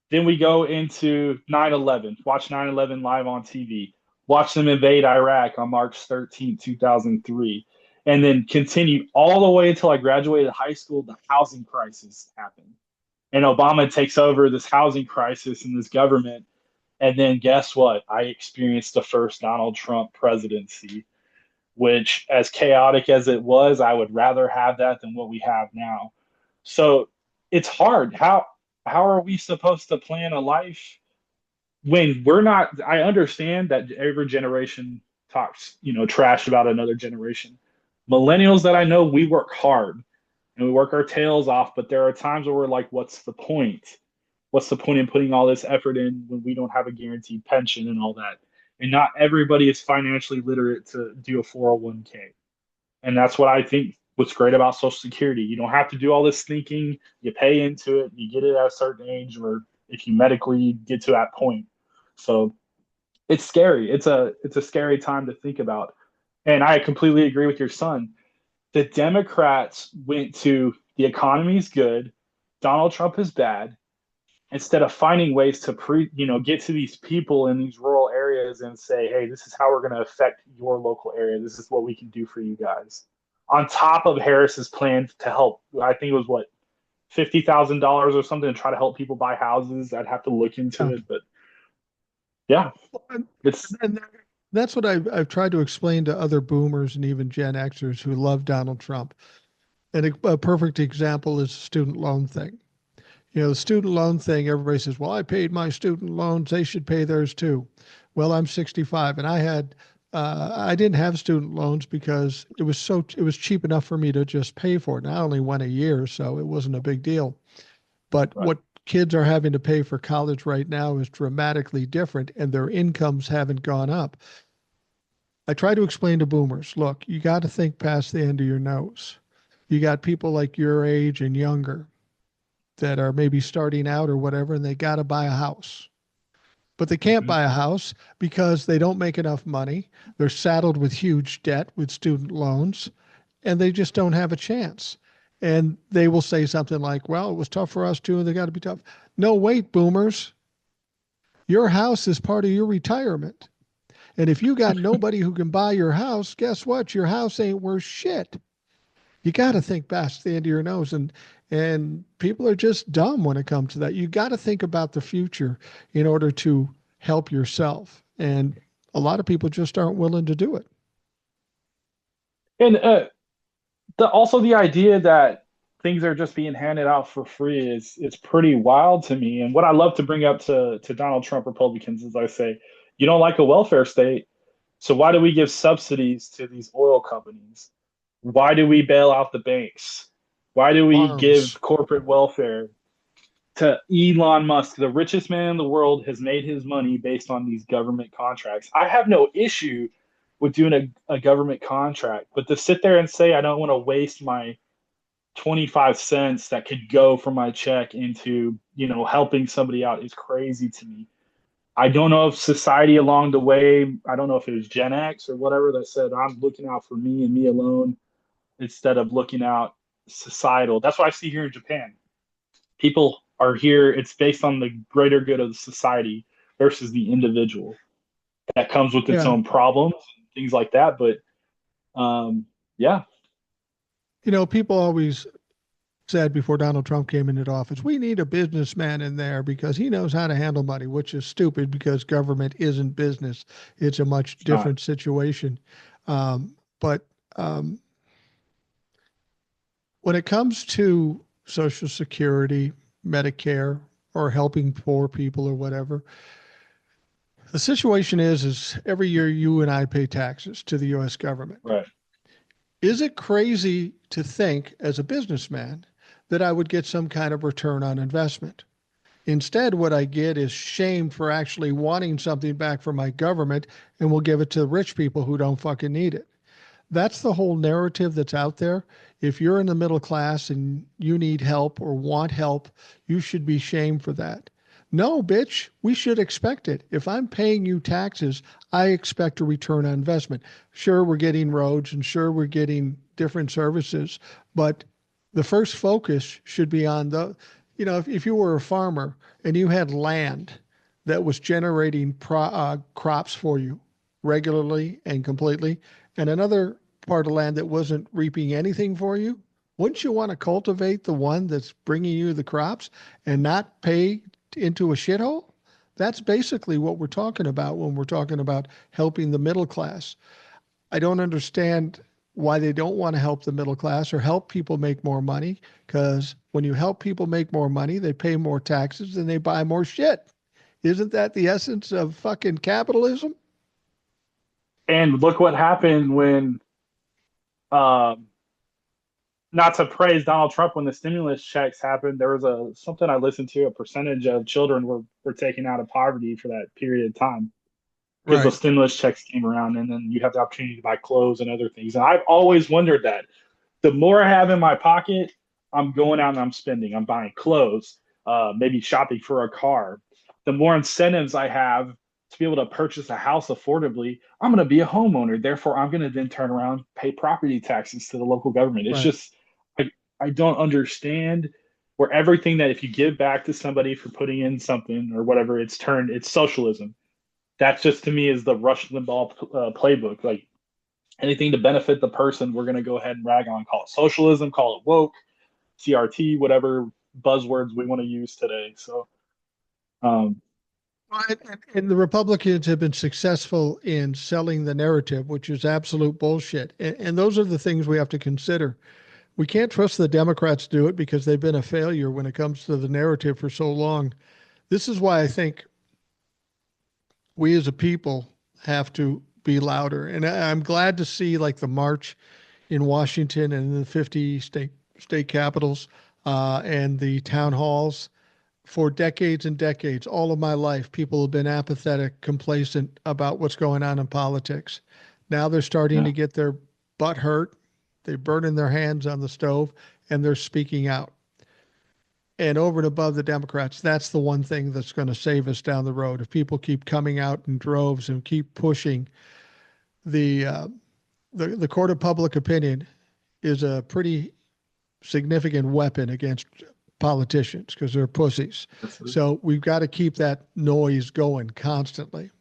Then we go into 9/11, watch 9/11 live on TV, watch them invade Iraq on March 13th, 2003, and then continue all the way until I graduated high school. The housing crisis happened. And Obama takes over this housing crisis in this government. And then guess what? I experienced the first Donald Trump presidency, which, as chaotic as it was, I would rather have that than what we have now. So it's hard. How are we supposed to plan a life when we're not? I understand that every generation talks, trash about another generation. Millennials that I know, we work hard and we work our tails off, but there are times where we're like, what's the point? What's the point in putting all this effort in when we don't have a guaranteed pension and all that? And not everybody is financially literate to do a 401k. And that's what I think what's great about Social Security. You don't have to do all this thinking. You pay into it. You get it at a certain age, or if you medically get to that point. So it's scary. It's a scary time to think about. And I completely agree with your son. The Democrats went to the economy's good, Donald Trump is bad, instead of finding ways to get to these people in these rural areas and say, hey, this is how we're going to affect your local area. This is what we can do for you guys. On top of Harris's plan to help, I think it was what, $50,000 or something to try to help people buy houses. I'd have to look into Yeah. it, but yeah, And, it's and that's what I've tried to explain to other boomers and even Gen Xers who love Donald Trump. And a perfect example is the student loan thing. The student loan thing, everybody says, well, I paid my student loans. They should pay theirs too. Well, I'm 65 and I didn't have student loans because it was cheap enough for me to just pay for it. And I only went a year, so it wasn't a big deal. But right. what kids are having to pay for college right now is dramatically different, and their incomes haven't gone up. I try to explain to boomers, look, you got to think past the end of your nose. You got people like your age and younger that are maybe starting out or whatever, and they got to buy a house. But they can't Mm-hmm. buy a house because they don't make enough money. They're saddled with huge debt with student loans, and they just don't have a chance. And they will say something like, well, it was tough for us too, and they got to be tough. No, wait, boomers. Your house is part of your retirement. And if you got nobody who can buy your house, guess what? Your house ain't worth shit. You got to think past the end of your nose, and people are just dumb when it comes to that. You got to think about the future in order to help yourself, and a lot of people just aren't willing to do it. And also the idea that things are just being handed out for free is pretty wild to me. And what I love to bring up to Donald Trump Republicans is I say, you don't like a welfare state, so why do we give subsidies to these oil companies? Why do we bail out the banks? Why do we Farms. give corporate welfare to Elon Musk? The richest man in the world has made his money based on these government contracts. I have no issue with doing a government contract, but to sit there and say I don't want to waste my 25 cents that could go from my check into, helping somebody out is crazy to me. I don't know if society along the way, I don't know if it was Gen X or whatever that said, I'm looking out for me and me alone instead of looking out societal. That's what I see here in Japan. People are here, it's based on the greater good of the society versus the individual. That comes with its Yeah. own problems, things like that. But yeah, People always said before Donald Trump came into office, we need a businessman in there because he knows how to handle money, which is stupid because government isn't business. It's a much it's not different situation. But when it comes to Social Security, Medicare, or helping poor people or whatever, the situation is every year you and I pay taxes to the U.S. government. right. Is it crazy to think as a businessman that I would get some kind of return on investment? Instead, what I get is shame for actually wanting something back from my government and will give it to rich people who don't fucking need it. That's the whole narrative that's out there. If you're in the middle class and you need help or want help, you should be shamed for that. No, bitch, we should expect it. If I'm paying you taxes, I expect a return on investment. Sure, we're getting roads and sure, we're getting different services, but the first focus should be on if you were a farmer and you had land that was generating crops for you regularly and completely, and another part of land that wasn't reaping anything for you, wouldn't you want to cultivate the one that's bringing you the crops and not pay into a shithole? That's basically what we're talking about when we're talking about helping the middle class. I don't understand why they don't want to help the middle class or help people make more money, because when you help people make more money, they pay more taxes and they buy more shit. Isn't that the essence of fucking capitalism? And look what happened when, um, not to praise Donald Trump, when the stimulus checks happened, there was something I listened to, a percentage of children were taken out of poverty for that period of time because the Right. stimulus checks came around, and then you have the opportunity to buy clothes and other things. And I've always wondered that the more I have in my pocket, I'm going out and I'm spending. I'm buying clothes, maybe shopping for a car. The more incentives I have to be able to purchase a house affordably, I'm going to be a homeowner. Therefore, I'm going to then turn around, pay property taxes to the local government. It's Right. just, I don't understand where everything that if you give back to somebody for putting in something or whatever, it's socialism. That just to me is the Rush Limbaugh playbook. Like anything to benefit the person, we're going to go ahead and rag on, call it socialism, call it woke, CRT, whatever buzzwords we want to use today. So, um, And the Republicans have been successful in selling the narrative, which is absolute bullshit. And those are the things we have to consider. We can't trust the Democrats to do it because they've been a failure when it comes to the narrative for so long. This is why I think we as a people have to be louder. And I'm glad to see like the march in Washington and the 50 state capitals and the town halls. For decades and decades, all of my life, people have been apathetic, complacent about what's going on in politics. Now they're starting yeah, to get their butt hurt. They're burning their hands on the stove and they're speaking out. And over and above the Democrats, that's the one thing that's going to save us down the road. If people keep coming out in droves and keep pushing, the uh, the court of public opinion is a pretty significant weapon against politicians because they're pussies. So we've got to keep that noise going constantly.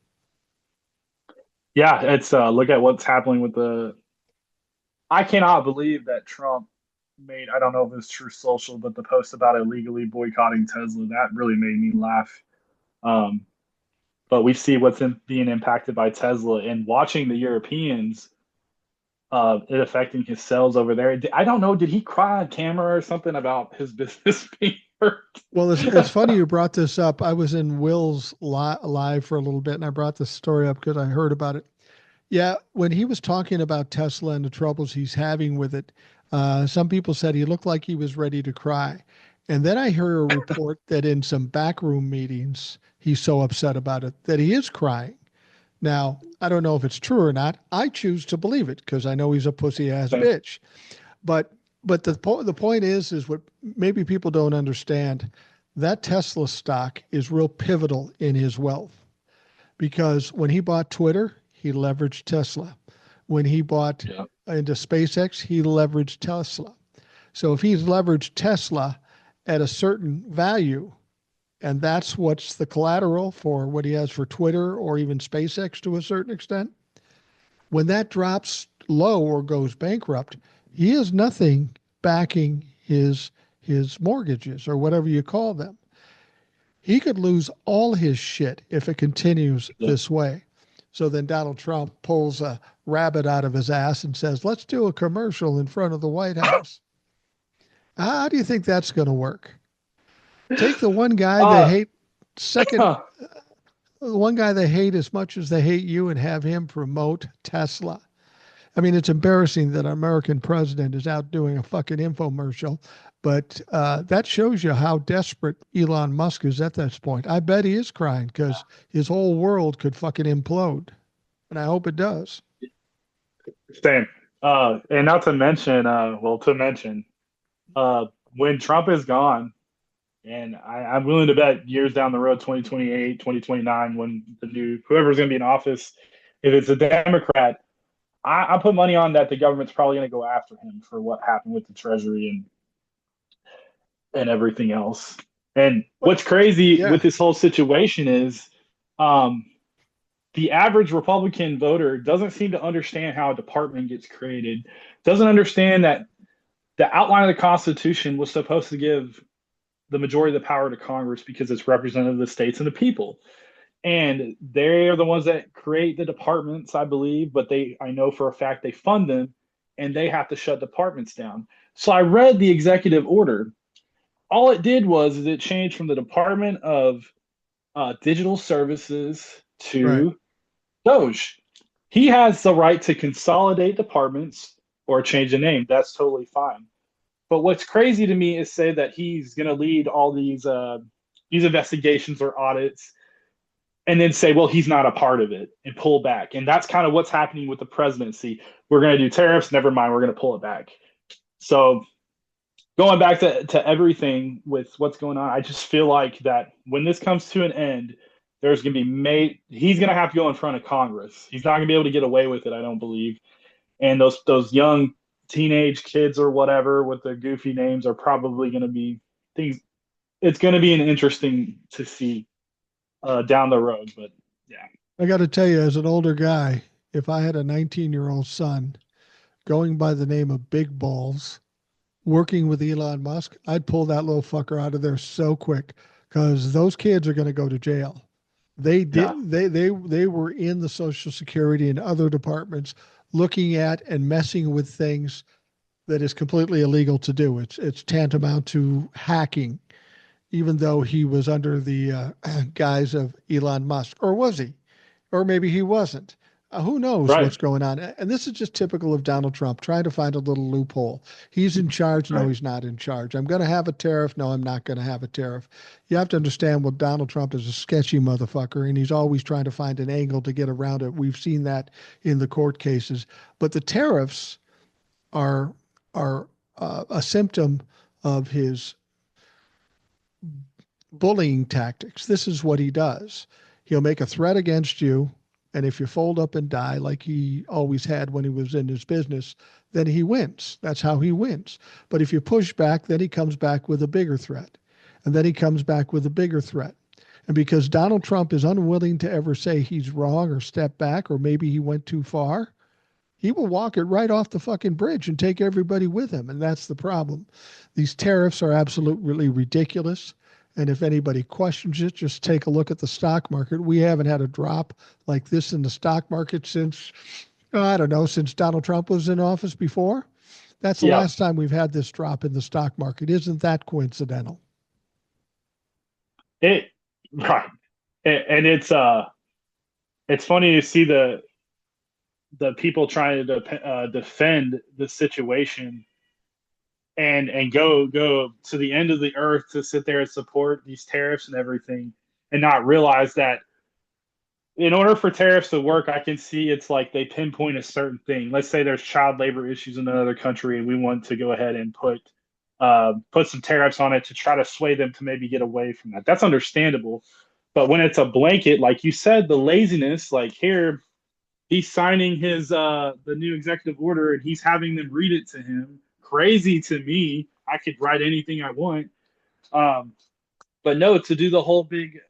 yeah, it's look at what's happening with the. I cannot believe that Trump. made, I don't know if it was True Social, but the post about illegally boycotting Tesla, that really made me laugh. Um, but we see being impacted by Tesla and watching the Europeans, it affecting his sales over there. I don't know, did he cry on camera or something about his business being hurt? Well, it's funny you brought this up. I was in Will's live for a little bit, and I brought this story up because I heard about it. Yeah, when he was talking about Tesla and the troubles he's having with it, some people said he looked like he was ready to cry. And then I heard a report that in some backroom meetings, he's so upset about it that he is crying. Now, I don't know if it's true or not. I choose to believe it because I know he's a pussy ass Same. bitch. But the point is what maybe people don't understand. That Tesla stock is real pivotal in his wealth because when he bought Twitter, he leveraged Tesla. When he bought Yeah. into SpaceX, he leveraged Tesla. So if he's leveraged Tesla at a certain value, and that's what's the collateral for what he has for Twitter or even SpaceX to a certain extent, when that drops low or goes bankrupt, he has nothing backing his mortgages or whatever you call them. He could lose all his shit if it continues Yeah. this way. So then Donald Trump pulls a rabbit out of his ass and says, let's do a commercial in front of the White House. How do you think that's going to work? Take the one guy they Uh, hate, second, the one guy they hate as much as they hate you, and have him promote Tesla. I mean, it's embarrassing that our American president is out doing a fucking infomercial, but that shows you how desperate Elon Musk is at this point. I bet he is crying because his whole world could fucking implode, and I hope it does. Same. And not to mention, uh, when Trump is gone, and I'm willing to bet years down the road, 2028, 2029, when whoever's going to be in office, if it's a Democrat, I put money on that the government's probably going to go after him for what happened with the Treasury and everything else. And What? what's crazy Yeah, with this whole situation is, um, the average Republican voter doesn't seem to understand how a department gets created, doesn't understand that the outline of the Constitution was supposed to give the majority of the power to Congress because it's representative of the states and the people. And they are the ones that create the departments, I believe, but I know for a fact they fund them and they have to shut departments down. So I read the executive order. All it did was it changed from the Department of Digital Services right. to Doge. He has the right to consolidate departments or change the name. That's totally fine. But what's crazy to me is say that he's going to lead all these investigations or audits, and then say, well, he's not a part of it and pull back. And that's kind of what's happening with the presidency. We're going to do tariffs. Never mind. We're going to pull it back. So going back to everything with what's going on, I just feel like that when this comes to an end, there's going to be he's going to have to go in front of Congress. He's not going to be able to get away with it, I don't believe. And those young teenage kids or whatever with the goofy names are probably going to be things. It's going to be an interesting to see down the road, but yeah. I got to tell you, as an older guy, if I had a 19-year-old son going by the name of Big Balls, working with Elon Musk, I'd pull that little fucker out of there so quick because those kids are going to go to jail. They Yeah. did they were in the Social Security and other departments looking at and messing with things that is completely illegal to do. It's tantamount to hacking, even though he was under the guise of Elon Musk, or was he? Or maybe he wasn't. Who knows Right. what's going on? And this is just typical of Donald Trump, trying to find a little loophole. He's in charge. No, Right. he's not in charge. I'm going to have a tariff. No, I'm not going to have a tariff. You have to understand, well, Donald Trump is a sketchy motherfucker, and he's always trying to find an angle to get around it. We've seen that in the court cases. But the tariffs are a symptom of his bullying tactics. This is what he does. He'll make a threat against you, and if you fold up and die like he always had when he was in his business, then he wins. That's how he wins. But if you push back, then he comes back with a bigger threat. And then he comes back with a bigger threat. And because Donald Trump is unwilling to ever say he's wrong or step back, or maybe he went too far, He will walk it right off the fucking bridge and take everybody with him. And that's the problem. These tariffs are absolutely ridiculous. And if anybody questions it, just take a look at the stock market. We haven't had a drop like this in the stock market since, I don't know, since Donald Trump was in office before. That's the Yeah. last time we've had this drop in the stock market. Isn't that coincidental? It right. And it's funny to see the people trying to defend the situation and go to the end of the earth to sit there and support these tariffs and everything, and not realize that in order for tariffs to work, I can see it's like they pinpoint a certain thing. Let's say there's child labor issues in another country, and we want to go ahead and put some tariffs on it to try to sway them to maybe get away from that. That's understandable. But when it's a blanket, like you said, the laziness, like here, he's signing his the new executive order and he's having them read it to him. Crazy to me. I could write anything I want. Um, but no, to do the whole big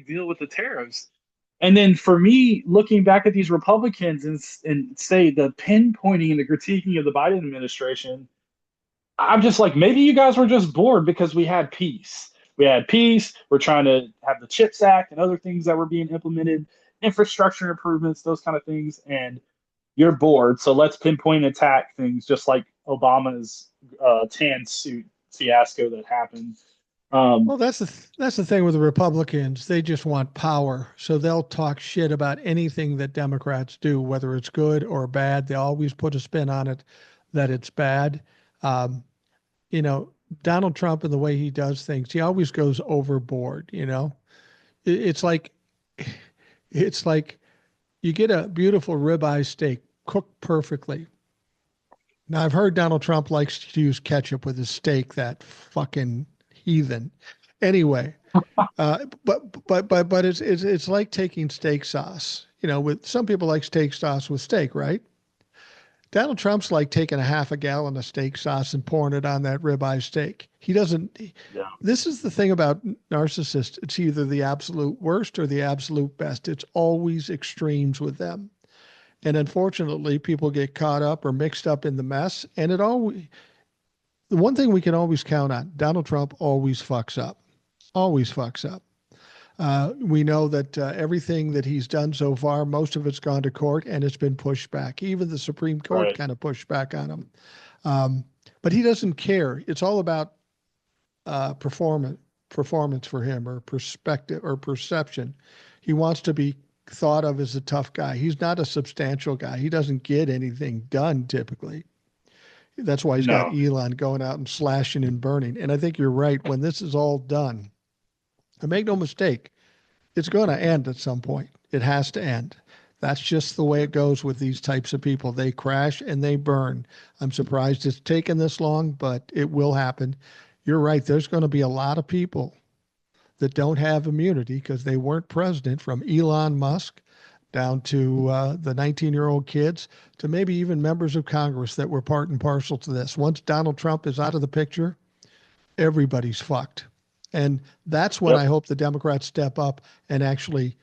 deal with the tariffs. And then for me, looking back at these Republicans and say the pinpointing and the critiquing of the Biden administration, I'm just like, maybe you guys were just bored because we had peace. We had peace. We're trying to have the CHIPS Act and other things that were being implemented, infrastructure improvements, those kind of things. And you're bored. So let's pinpoint and attack things just like Obama's tan suit fiasco that happened. Um, Well, that's the thing with the Republicans. They just want power, so they'll talk shit about anything that Democrats do, whether it's good or bad. They always put a spin on it that it's bad. Um, you know, Donald Trump and the way he does things, he always goes overboard. It's like it's like you get a beautiful ribeye steak cooked perfectly. Now, I've heard Donald Trump likes to use ketchup with his steak, that fucking heathen. Anyway, but it's like taking steak sauce. With some people like steak sauce with steak, right? Donald Trump's like taking a half a gallon of steak sauce and pouring it on that ribeye steak. He doesn't. yeah, This is the thing about narcissists. It's either the absolute worst or the absolute best. It's always extremes with them. And unfortunately, people get caught up or mixed up in the mess. And the one thing we can always count on, Donald Trump always fucks up, always fucks up. We know that everything that he's done so far, most of it's gone to court and it's been pushed back. Even the Supreme Court right. kind of pushed back on him. Um, but he doesn't care. It's all about performance for him, or perspective or perception. He wants to be thought of as a tough guy. He's not a substantial guy. He doesn't get anything done typically. That's why he's got No, Elon going out and slashing and burning. And I think you're right. When this is all done, and make no mistake, it's going to end at some point. It has to end. That's just the way it goes with these types of people. They crash and they burn. I'm surprised it's taken this long, but it will happen. You're right. There's going to be a lot of people that don't have immunity because they weren't president, from Elon Musk down to the 19-year-old kids to maybe even members of Congress that were part and parcel to this. Once Donald Trump is out of the picture, everybody's fucked. And that's when yep, I hope the Democrats step up and actually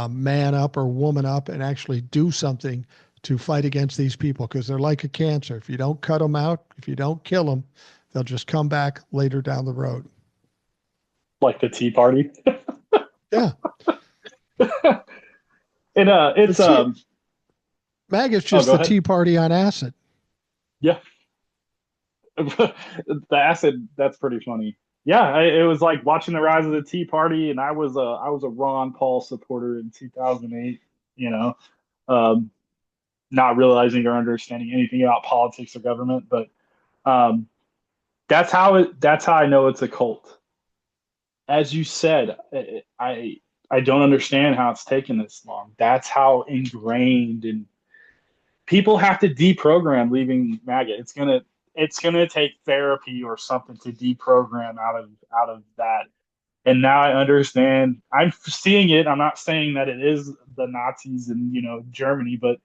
man up or woman up and actually do something to fight against these people, because they're like a cancer. If you don't cut them out, if you don't kill them, they'll just come back later down the road. like the Tea Party. Yeah. And The it's tea, MAGA's oh, just go the ahead. Tea Party on acid. Yeah, the acid. That's pretty funny. Yeah, it was like watching the rise of the Tea Party, and I was a Ron Paul supporter in 2008. You know, um, not realizing or understanding anything about politics or government, but um, that's how I know it's a cult. As you said, I don't understand how it's taken this long. That's how ingrained, and people have to deprogram leaving MAGA. It's gonna take therapy or something to deprogram out of that. And now I understand. I'm seeing it. I'm not saying that it is the Nazis in Germany, but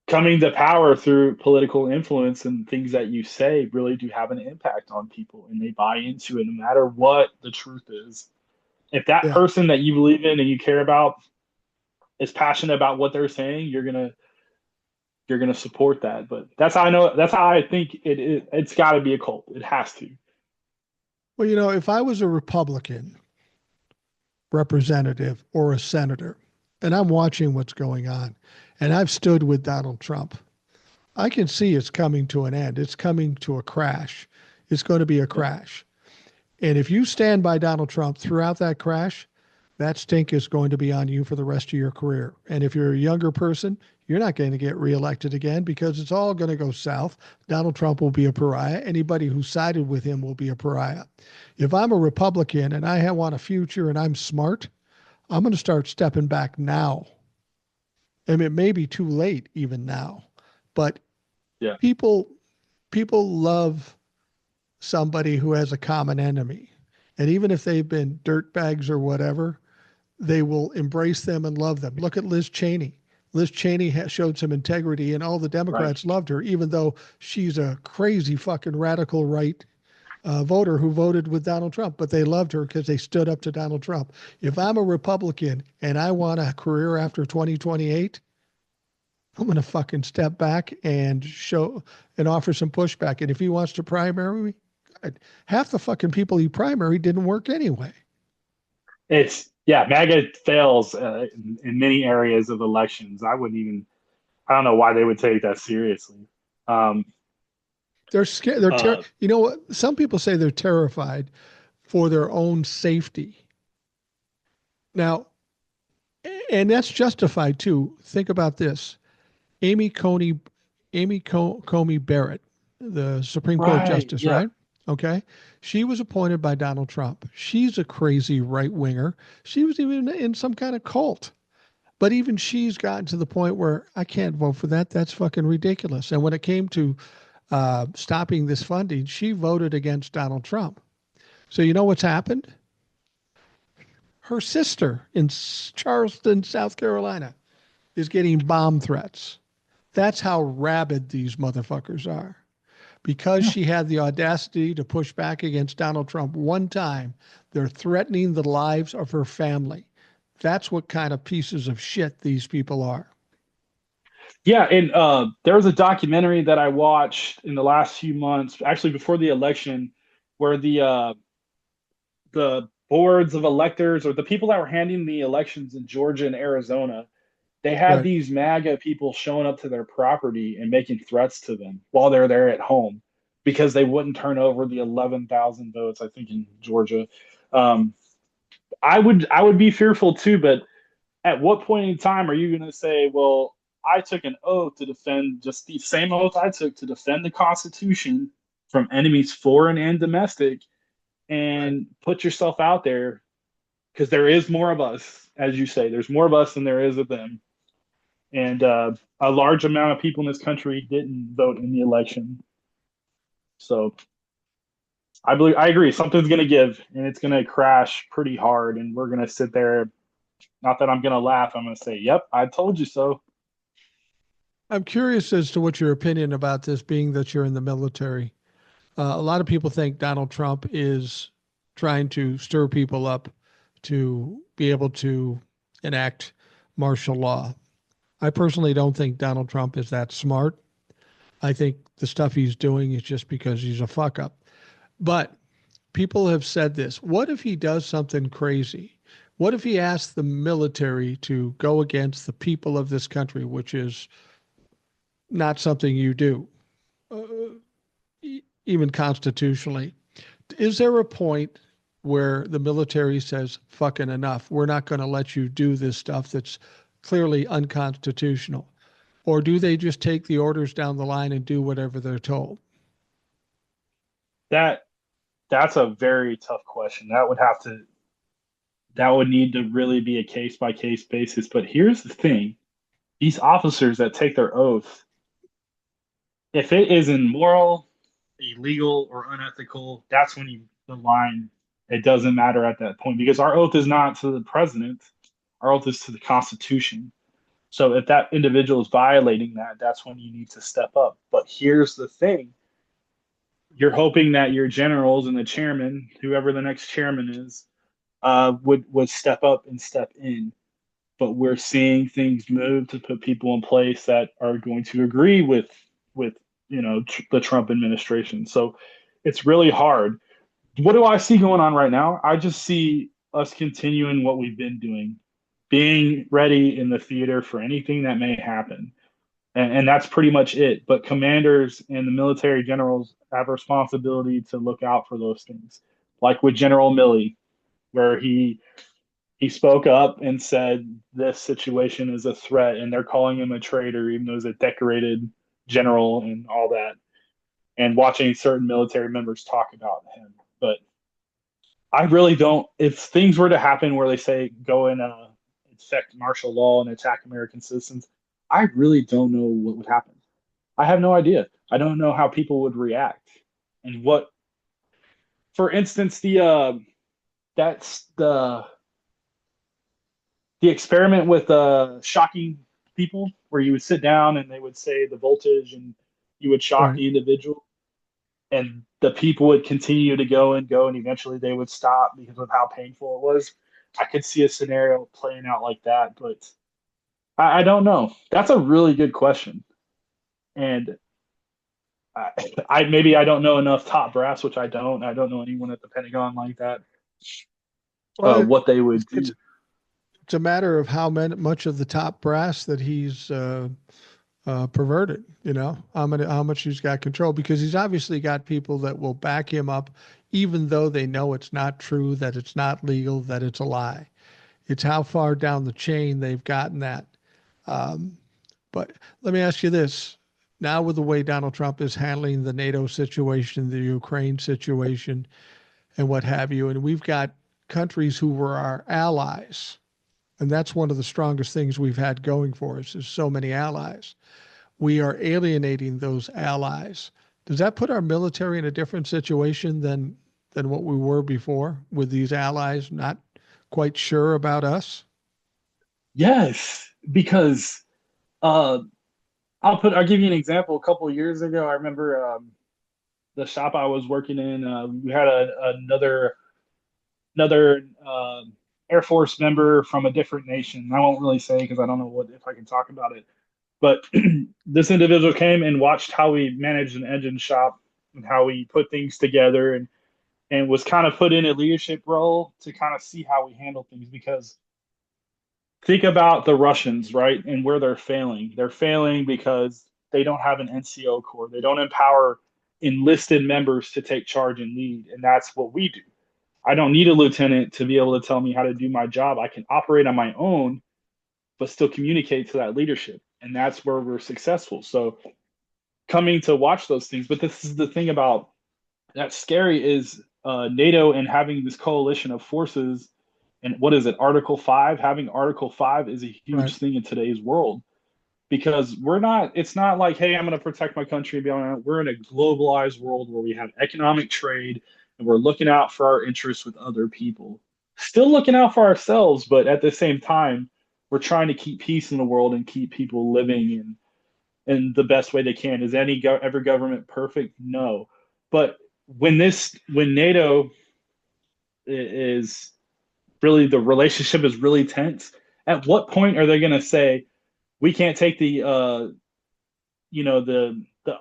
coming to power through political influence and things that you say really do have an impact on people, and they buy into it no matter what the truth is. If that Yeah. person that you believe in and you care about is passionate about what they're saying, you're gonna you're going to support that. But that's how I know. That's how I think it's got to be a cult. It has to. Well, if I was a Republican representative or a senator and I'm watching what's going on and I've stood with Donald Trump, I can see it's coming to an end. It's coming to a crash. It's going to be a Yeah. crash. And if you stand by Donald Trump throughout that crash, that stink is going to be on you for the rest of your career. And if you're a younger person, you're not going to get reelected again because it's all going to go south. Donald Trump will be a pariah. Anybody who sided with him will be a pariah. If I'm a Republican and I want a future and I'm smart, I'm going to start stepping back now. And it may be too late even now, but Yeah. people people love somebody who has a common enemy. And even if they've been dirtbags or whatever, they will embrace them and love them. Look at Liz Cheney. Liz Cheney showed some integrity, and all the Right. Democrats loved her, even though she's a crazy fucking radical right voter who voted with Donald Trump. But they loved her because they stood up to Donald Trump. If I'm a Republican and I want a career after 2028, I'm going to fucking step back and show and offer some pushback. And if he wants to primary me, half the fucking people he primary didn't work anyway. It's yeah. MAGA fails in many areas of elections. I wouldn't even. I don't know why they would take that seriously. Um, They're scared. They're uh, you know what? Some people say they're terrified for their own safety. Now, and that's justified too. Think about this: Amy Coney, Comey Barrett, the Supreme Court right. justice, Yeah. right? Okay, she was appointed by Donald Trump. She's a crazy right winger. She was even in some kind of cult. But even she's gotten to the point where I can't vote for that. That's fucking ridiculous. And when it came to stopping this funding, she voted against Donald Trump. So you know what's happened? Her sister in Charleston, South Carolina, is getting bomb threats. That's how rabid these motherfuckers are. Because Yeah. she had the audacity to push back against Donald Trump one time, they're threatening the lives of her family. That's what kind of pieces of shit these people are. Yeah, and there was a documentary that I watched in the last few months, actually before the election, where the boards of electors or the people that were handling the elections in Georgia and Arizona, they had Right. these MAGA people showing up to their property and making threats to them while they're there at home because they wouldn't turn over the 11,000 votes, I think, in Georgia. Um, I would be fearful too, but at what point in time are you going to say, well, I took an oath to defend just the same oath I took to defend the Constitution from enemies foreign and domestic Right. and put yourself out there because there is more of us, as you say, there's more of us than there is of them. And a large amount of people in this country didn't vote in the election. So I agree. Something's going to give and it's going to crash pretty hard. And we're going to sit there. Not that I'm going to laugh. I'm going to say, yep, I told you so. I'm curious as to what your opinion about this being that you're in the military. A lot of people think Donald Trump is trying to stir people up to be able to enact martial law. I personally don't think Donald Trump is that smart. I think the stuff he's doing is just because he's a fuck up. But people have said this. What if he does something crazy? What if he asks the military to go against the people of this country, which is not something you do, uh, even constitutionally? Is there a point where the military says, fucking enough? We're not going to let you do this stuff that's clearly unconstitutional? Or do they just take the orders down the line and do whatever they're told? That that's a very tough question. That would need to really be a case by case basis. But here's the thing: these officers that take their oath, if it is immoral, illegal, or unethical, that's when you the line. It doesn't matter at that point because our oath is not to the president. Our oath is to the Constitution. So if that individual is violating that, that's when you need to step up. But here's the thing: you're hoping that your generals and the chairman, whoever the next chairman is, would step up and step in. but we're seeing things move to put people in place that are going to agree with the Trump administration. So it's really hard. What do I see going on right now? I just see us continuing what we've been doing, being ready in the theater for anything that may happen. And that's pretty much it. But commanders and the military generals have a responsibility to look out for those things. Like with General Milley, where he spoke up and said this situation is a threat and they're calling him a traitor, even though he's a decorated general and all that. And watching certain military members talk about him. But I really don't. If things were to happen where they say go and infect martial law and attack American citizens, I really don't know what would happen. I have no idea. I don't know how people would react, and what, for instance, that's the experiment with shocking people, where you would sit down and they would say the voltage, and you would shock Right. the individual, and the people would continue to go and go, and eventually they would stop because of how painful it was. I could see a scenario playing out like that, but I don't know. That's a really good question, and I, I maybe I don't know enough top brass, which I don't. I don't know anyone at the Pentagon like that. Well, What they it's, would it's do. it's a matter of much of the top brass that he's perverted. How much he's got control, because he's obviously got people that will back him up, even though they know it's not true, that it's not legal, that it's a lie. It's how far down the chain they've gotten that. Um, but let me ask you this. Now, with the way Donald Trump is handling the NATO situation, the Ukraine situation, and what have you, and we've got countries who were our allies, and that's one of the strongest things we've had going for us is so many allies. We are alienating those allies. Does that put our military in a different situation than what we were before, with these allies not quite sure about us? Yes, because uh, I'll give you an example. A couple of years ago, I remember the shop I was working in. We had another Air Force member from a different nation. I won't really say because I don't know what if I can talk about it. But this individual came and watched how we managed an engine shop and how we put things together, and was kind of put in a leadership role to kind of see how we handle things. Because think about the Russians, right? And where they're failing. They're failing because they don't have an NCO corps. They don't empower enlisted members to take charge and lead. And that's what we do. I don't need a lieutenant to be able to tell me how to do my job. I can operate on my own, but still communicate to that leadership. And that's where we're successful. So coming to watch those things. But this is the thing about that's scary is NATO and having this coalition of forces. And what is it, Article 5? Having Article 5 is a Right. huge thing in today's world, because it's not like, hey, I'm going to protect my country. We're in a globalized world where we have economic trade and we're looking out for our interests with other people. Still looking out for ourselves, but at the same time, we're trying to keep peace in the world and keep people living in the best way they can. Is every government perfect? No. But when NATO is really, the relationship is really tense, at what point are they going to say we can't take the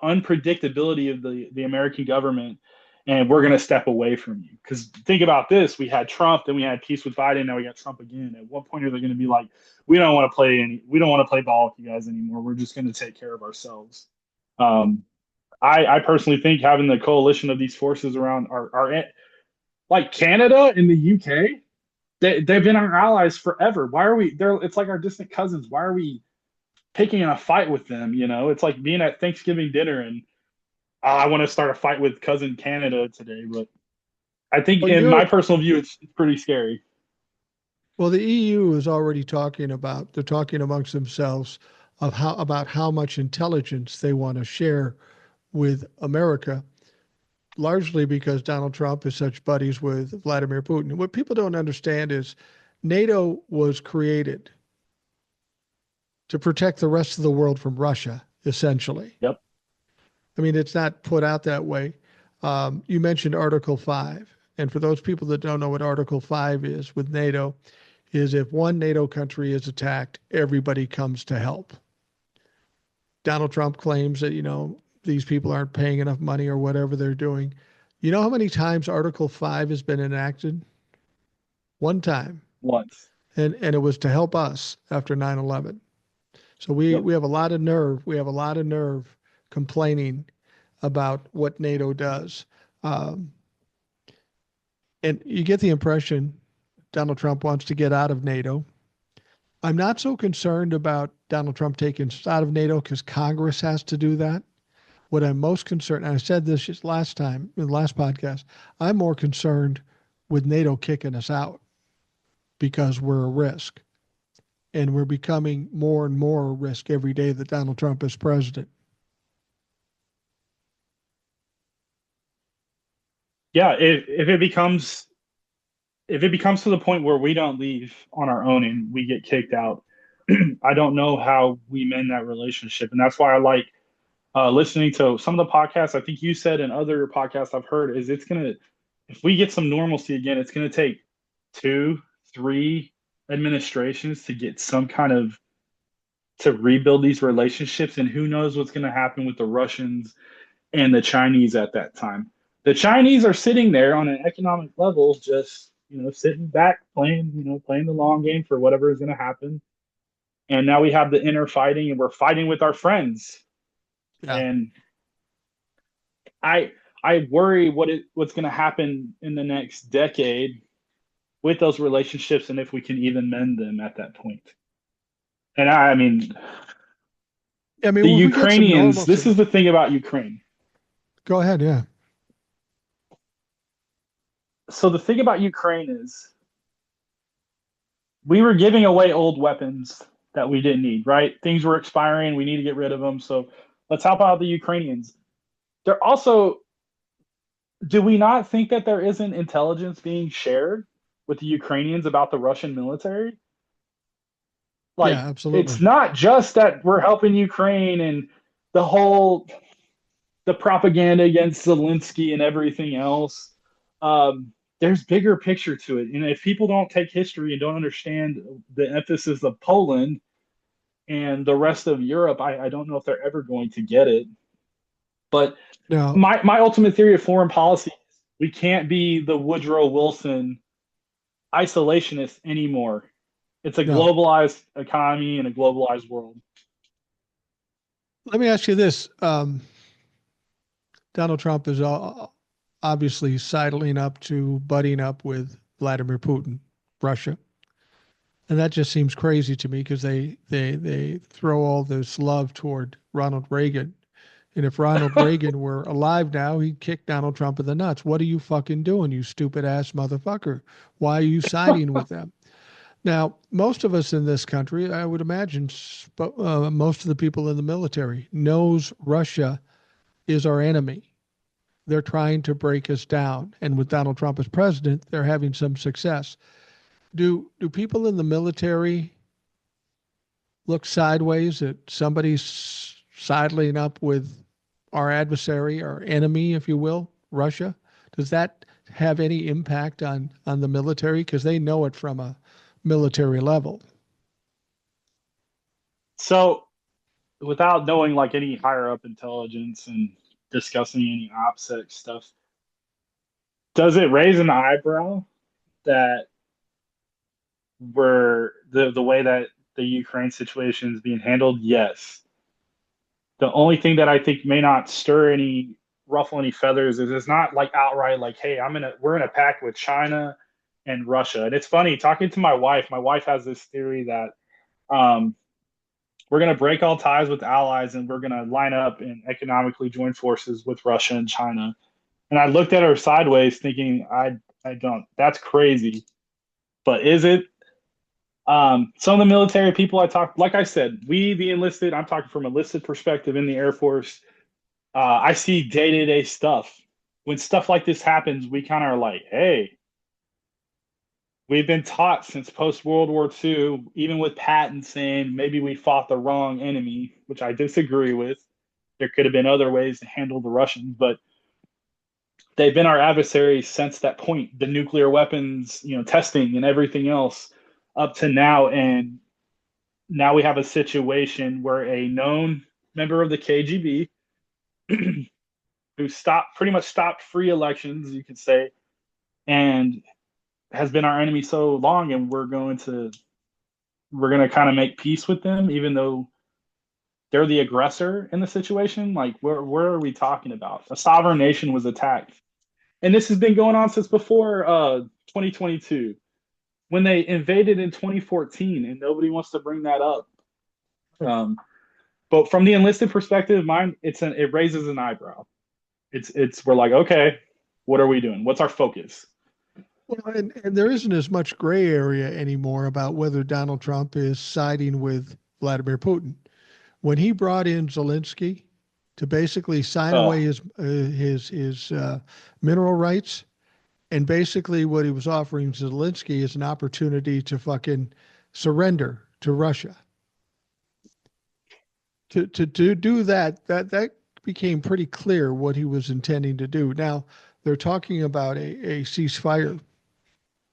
unpredictability of the American government, and we're going to step away from you? Because think about this: we had Trump, then we had peace with Biden, now we got Trump again. At what point are they going to be like, we don't want to play ball with you guys anymore. We're just going to take care of ourselves. Um, I personally think having the coalition of these forces around our like Canada and the UK, they've been our allies forever. Why are we there? It's like our distant cousins. Why are we picking a fight with them? It's like being at Thanksgiving dinner and I want to start a fight with cousin Canada today. But I think, Well, in my personal view, it's pretty scary. the EU is already talking about, they're talking amongst themselves of how much intelligence they want to share with America, largely because Donald Trump is such buddies with Vladimir Putin. What people don't understand is NATO was created to protect the rest of the world from Russia, essentially. Yep. I mean, it's not put out that way. You mentioned Article 5. And for those people that don't know what Article 5 is with NATO, is if one NATO country is attacked, everybody comes to help. Donald Trump claims that, these people aren't paying enough money or whatever they're doing. You know how many times Article 5 has been enacted? One time. once. And it was to help us after 9/11. So we, Yep. we have a lot of nerve. We have a lot of nerve complaining about what NATO does. Um, and you get the impression Donald Trump wants to get out of NATO. I'm not so concerned about Donald Trump taking us out of NATO because Congress has to do that. What I'm most concerned, and I said this just last time in the last podcast, I'm more concerned with NATO kicking us out because we're a risk. And we're becoming more and more a risk every day that Donald Trump is president. Yeah, if it becomes to the point where we don't leave on our own and we get kicked out, I don't know how we mend that relationship, and that's why I like listening to some of the podcasts. I think you said in other podcasts I've heard is it's gonna if we get some normalcy again, it's gonna take two, three administrations to get some kind of to rebuild these relationships, and who knows what's gonna happen with the Russians and the Chinese at that time. The Chinese are sitting there on an economic level, just sitting back, playing playing the long game for whatever is going to happen. And now we have the inner fighting, and we're fighting with our friends. Yeah. And I I worry what's going to happen in the next decade with those relationships, and if we can even mend them at that point. And I mean, I mean, the if we get some Ukrainians. This normalcy, is the thing about Ukraine. go ahead. Yeah. So the thing about Ukraine is we were giving away old weapons that we didn't need, right? Things were expiring. We need to get rid of them. So let's help out the Ukrainians. They're also, do we not think that there isn't intelligence being shared with the Ukrainians about the Russian military? Yeah, Like, it's absolutely. not just that we're helping Ukraine and the whole the propaganda against Zelensky and everything else. There's bigger picture to it. And if people don't take history and don't understand the emphasis of Poland and the rest of Europe, I don't know if they're ever going to get it. But Now, my ultimate theory of foreign policy is we can't be the Woodrow Wilson isolationist anymore. It's a no. globalized economy and a globalized world. Let me ask you this. Donald Trump is obviously sidling up to buddying up with Vladimir Putin, Russia. And that just seems crazy to me because they throw all this love toward Ronald Reagan. And if Ronald Reagan were alive now, he'd kick Donald Trump in the nuts. What are you fucking doing, you stupid ass motherfucker? Why are you siding with them? Now, most of us in this country, I would imagine, most of the people in the military knows Russia is our enemy. They're trying to break us down, and with Donald Trump as president, they're having some success. Do people in the military look sideways at somebody sidling up with our adversary, our enemy, if you will, Russia? Does that have any impact on the military? Because they know it from a military level. So without knowing like any higher up intelligence and discussing any OPSEC stuff, does it raise an eyebrow that we're the way that the Ukraine situation is being handled? Yes. The only thing that I think may not stir any ruffle any feathers is it's not like outright like, hey, we're in a pact with China and Russia. And it's funny talking to my wife. My wife has this theory that um, we're going to break all ties with allies and we're going to line up and economically join forces with Russia and China. And I looked at her sideways thinking, I don't, that's crazy. But is it? Some of the military people I talk, like I said, we the enlisted, I'm talking from a enlisted perspective in the Air Force. I see day to day stuff. When stuff like this happens, we kind of are like, hey, we've been taught since post World War II, even with Patton saying maybe we fought the wrong enemy, which I disagree with. There could have been other ways to handle the Russians, but they've been our adversaries since that point. The nuclear weapons, testing and everything else. up to now, and now we have a situation where a known member of the KGB who pretty much stopped free elections, you could say, and has been our enemy so long, and we're going to kind of make peace with them, even though they're the aggressor in the situation. Like, where are we talking about? A sovereign nation was attacked, and this has been going on since before 2022, when they invaded in 2014, and nobody wants to bring that up. Um, but from the enlisted perspective, mine it raises an eyebrow. It's we're like, okay, what are we doing? What's our focus? Well, and there isn't as much gray area anymore about whether Donald Trump is siding with Vladimir Putin. When he brought in Zelensky to basically sign away his mineral rights, and basically what he was offering Zelensky is an opportunity to fucking surrender to Russia. To do that became pretty clear what he was intending to do. Now they're talking about a ceasefire.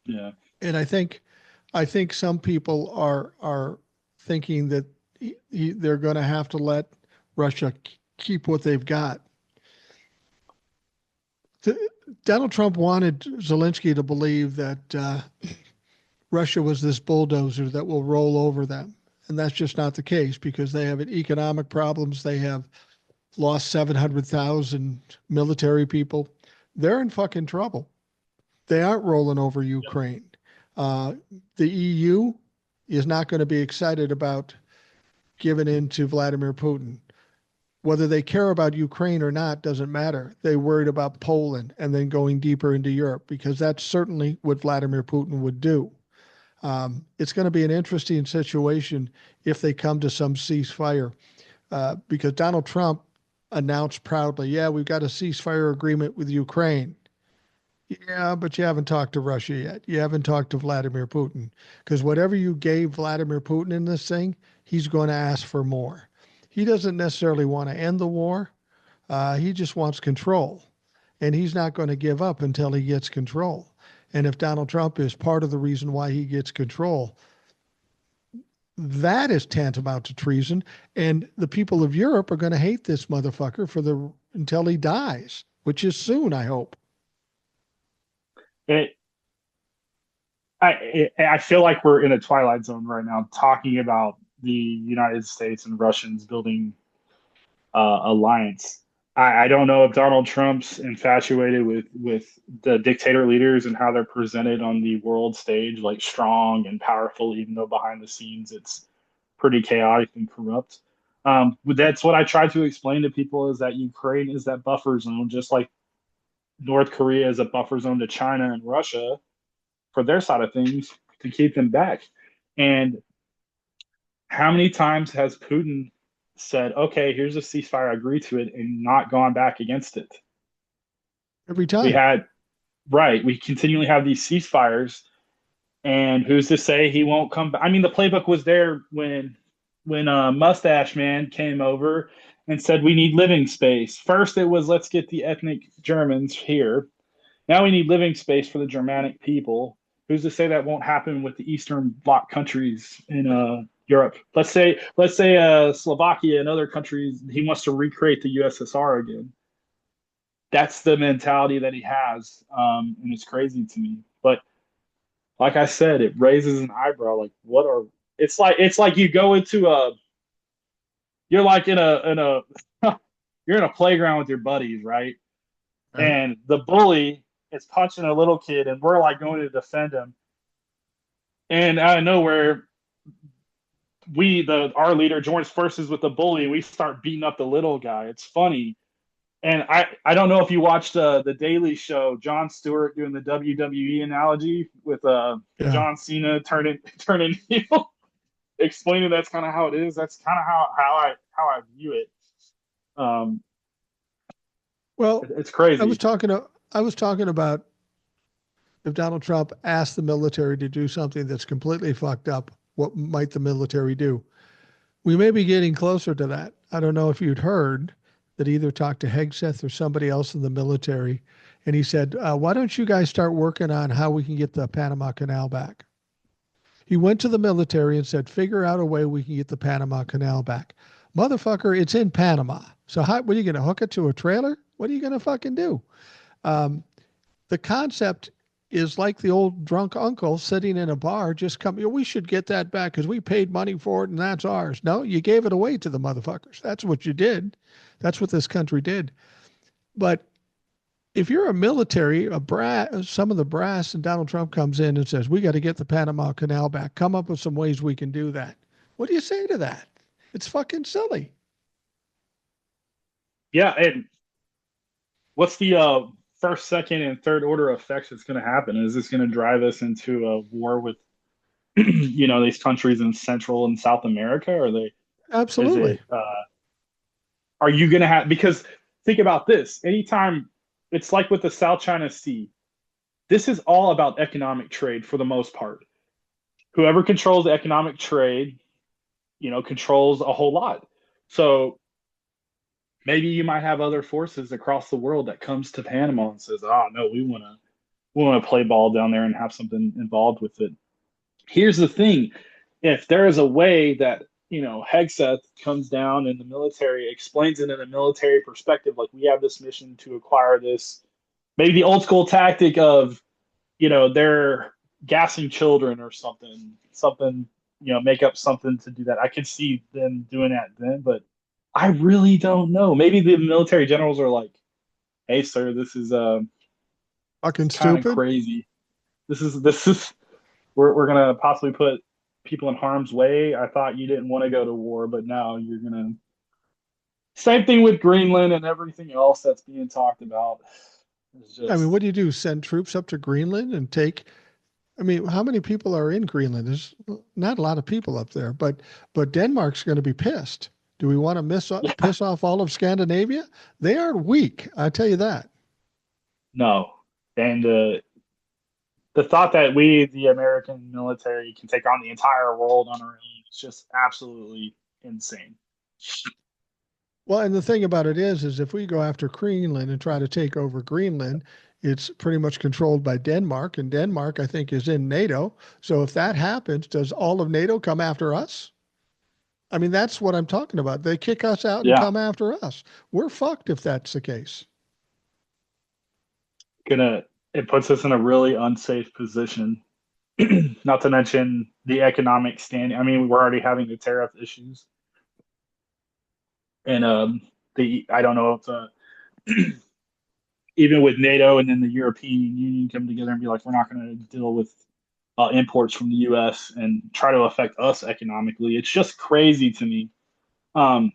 Yeah. And I think some people are thinking that they're going to have to let Russia keep what they've got. Donald Trump wanted Zelensky to believe that Russia was this bulldozer that will roll over them. And that's just not the case, because they have economic problems. They have lost 700,000 military people. They're in fucking trouble. They aren't rolling over Ukraine. The EU is not going to be excited about giving in to Vladimir Putin. Whether they care about Ukraine or not doesn't matter. They're worried about Poland and then going deeper into Europe, because that's certainly what Vladimir Putin would do. It's going to be an interesting situation if they come to some ceasefire, because Donald Trump announced proudly, yeah, we've got a ceasefire agreement with Ukraine. Yeah, but you haven't talked to Russia yet. You haven't talked to Vladimir Putin, because whatever you gave Vladimir Putin in this thing, he's going to ask for more. He doesn't necessarily want to end the war. He just wants control, and he's not going to give up until he gets control. And if Donald Trump is part of the reason why he gets control, that is tantamount to treason. And the people of Europe are going to hate this motherfucker until he dies, which is soon, I hope. I feel like we're in a twilight zone right now, talking about the United States and Russians building alliance. I don't know if Donald Trump's infatuated with the dictator leaders and how they're presented on the world stage, like strong and powerful, even though behind the scenes it's pretty chaotic and corrupt. That's what I try to explain to people, is that Ukraine is that buffer zone, just like North Korea is a buffer zone to China and Russia for their side of things, to keep them back. And how many times has Putin said, okay, here's a ceasefire, agree to it, and not gone back against it? Every time. We continually have these ceasefires, and who's to say he won't come back? I mean, the playbook was there when Mustache Man came over and said we need living space. First, it was let's get the ethnic Germans here. Now we need living space for the Germanic people. Who's to say that won't happen with the Eastern Bloc countries in Europe? Let's say Slovakia and other countries. He wants to recreate the USSR again. That's the mentality that he has, and it's crazy to me. But like I said, it raises an eyebrow. Like, what are? It's like you go into you're like in a you're in a playground with your buddies, right? And the bully is punching a little kid, and we're like going to defend him. And out of nowhere, our leader joins forces with the bully, and we start beating up the little guy. It's funny. And I don't know if you watched the Daily Show, Jon Stewart doing the WWE analogy with John Cena turning heel, explaining that's kind of how it is. That's kind of how I view it. Well, it's crazy. I was talking about if Donald Trump asked the military to do something that's completely fucked up, what might the military do? We may be getting closer to that. I don't know if you'd heard that either talked to Hegseth or somebody else in the military, and he said, why don't you guys start working on how we can get the Panama Canal back? He went to the military and said, figure out a way we can get the Panama Canal back. Motherfucker, it's in Panama. So what are you going to hook it to a trailer? What are you going to fucking do? Um, the concept is like the old drunk uncle sitting in a bar, just coming, we should get that back because we paid money for it and that's ours. No, you gave it away to the motherfuckers. That's what you did. That's what this country did. But if you're a military, some of the brass, and Donald Trump comes in and says, we got to get the Panama Canal back, come up with some ways we can do that. What do you say to that? It's fucking silly. Yeah, and what's the first, second, and third order effects that's going to happen? Is this going to drive us into a war with, these countries in Central and South America? Or they, is Absolutely. it, are you going to have, because think about this, anytime it's like with the South China Sea, this is all about economic trade for the most part. Whoever controls the economic trade, controls a whole lot. So maybe you might have other forces across the world that comes to Panama and says, "Oh no, we want to play ball down there and have something involved with it." Here's the thing: if there is a way that Hegseth comes down and the military explains it in a military perspective, like we have this mission to acquire this, maybe the old school tactic of they're gassing children or something, make up something to do that. I could see them doing that then, but I really don't know. Maybe the military generals are like, "Hey, sir, this is Fucking kind of stupid. crazy. This is we're gonna possibly put people in harm's way. I thought you didn't want to go to war, but now you're gonna." Same thing with Greenland and everything else that's being talked about. It's I mean, just what do you do? Send troops up to Greenland and take. I mean, how many people are in Greenland? There's not a lot of people up there, but Denmark's going to be pissed. Do we want to yeah, piss off all of Scandinavia? They aren't weak, I tell you that. no. And the thought that we, the American military, can take on the entire world on our own is just absolutely insane. Well, and the thing about it is if we go after Greenland and try to take over Greenland, it's pretty much controlled by Denmark, and Denmark, I think, is in NATO. So if that happens, does all of NATO come after us? I mean, that's what I'm talking about. They kick us out and Yeah, come after us. We're fucked if that's the case. gonna it puts us in a really unsafe position. Not to mention the economic standing. I mean, we're already having the tariff issues, and the I don't know if even with NATO and then the European Union come together and be like, we're not going to deal with imports from the U.S. and try to affect us economically. It's just crazy to me. Um,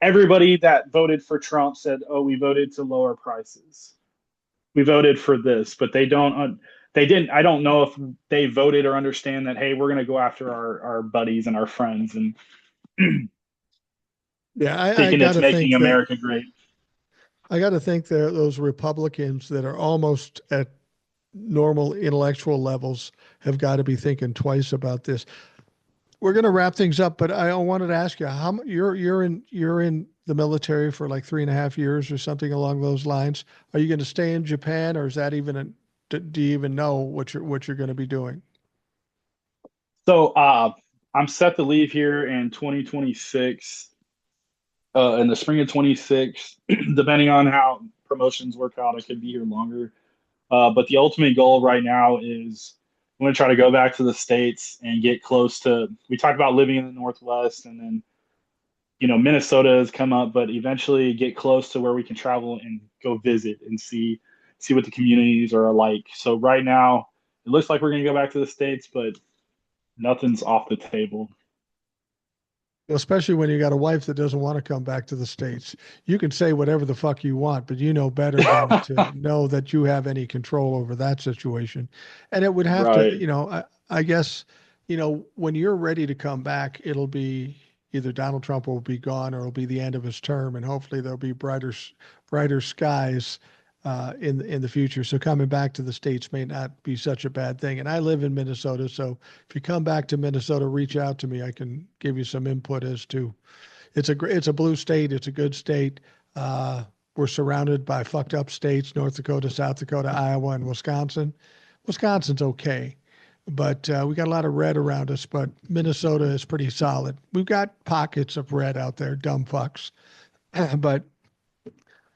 Everybody that voted for Trump said, "Oh, we voted to lower prices. We voted for this," but they don't. They didn't. I don't know if they voted or understand that. Hey, we're going to go after our buddies and our friends and Yeah, I thinking got it's to making think that America great. those Republicans that are almost at normal intellectual levels have got to be thinking twice about this. We're going to wrap things up, but I wanted to ask you how you're in the military for like 3.5 years or something along those lines. Are you going to stay in Japan, or is that even do you even know what you're going to be doing? So I'm set to leave here in 2026, in the spring of 26. Depending on how promotions work out, I could be here longer. But the ultimate goal right now is I'm going to try to go back to the States and get close to. We talked about living in the Northwest, and then Minnesota has come up, but eventually get close to where we can travel and go visit and see what the communities are like. So right now, it looks like we're going to go back to the States, but nothing's off the table. Especially when you got a wife that doesn't want to come back to the States. You can say whatever the fuck you want, but you know better than to know that you have any control over that situation. And it would have to, Right. I guess, when you're ready to come back, it'll be either Donald Trump will be gone or it'll be the end of his term, and hopefully there'll be brighter skies in the future. So coming back to the States may not be such a bad thing. And I live in Minnesota, so if you come back to Minnesota, reach out to me. I can give you some input as to it's a blue state. It's a good state. We're surrounded by fucked up states: North Dakota, South Dakota, Iowa, and Wisconsin. Wisconsin's okay. but we got a lot of red around us. But Minnesota is pretty solid. We've got pockets of red out there, dumb fucks. But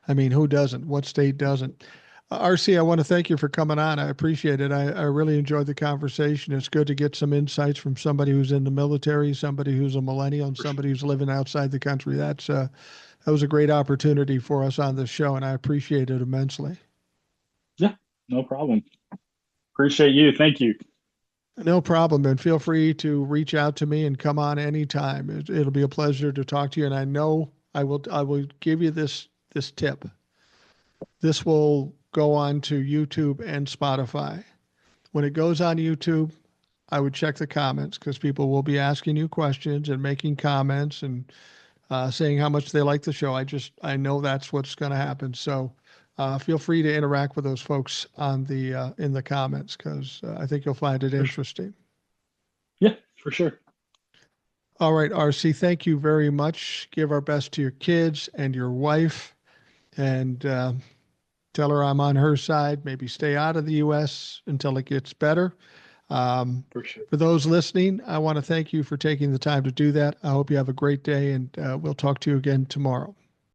I mean, who doesn't? What state doesn't? RC, I want to thank you for coming on. I appreciate it. I really enjoyed the conversation. It's good to get some insights from somebody who's in the military, somebody who's a millennial, and For sure. somebody who's living outside the country. That was a great opportunity for us on this show, and I appreciate it immensely. Yeah, no problem. Appreciate you. Thank you. No problem. And feel free to reach out to me and come on anytime. It'll be a pleasure to talk to you. And I know I will give you this tip. This will go on to YouTube and Spotify. When it goes on YouTube, I would check the comments because people will be asking you questions and making comments and saying how much they like the show. I know that's what's going to happen. So feel free to interact with those folks on the in the comments because I think you'll find it For sure. interesting. Yeah, for sure. All right, RC, thank you very much. Give our best to your kids and your wife, and tell her I'm on her side. Maybe stay out of the U.S. until it gets better. Um, For sure. for those listening, I want to thank you for taking the time to do that. I hope you have a great day, and we'll talk to you again tomorrow.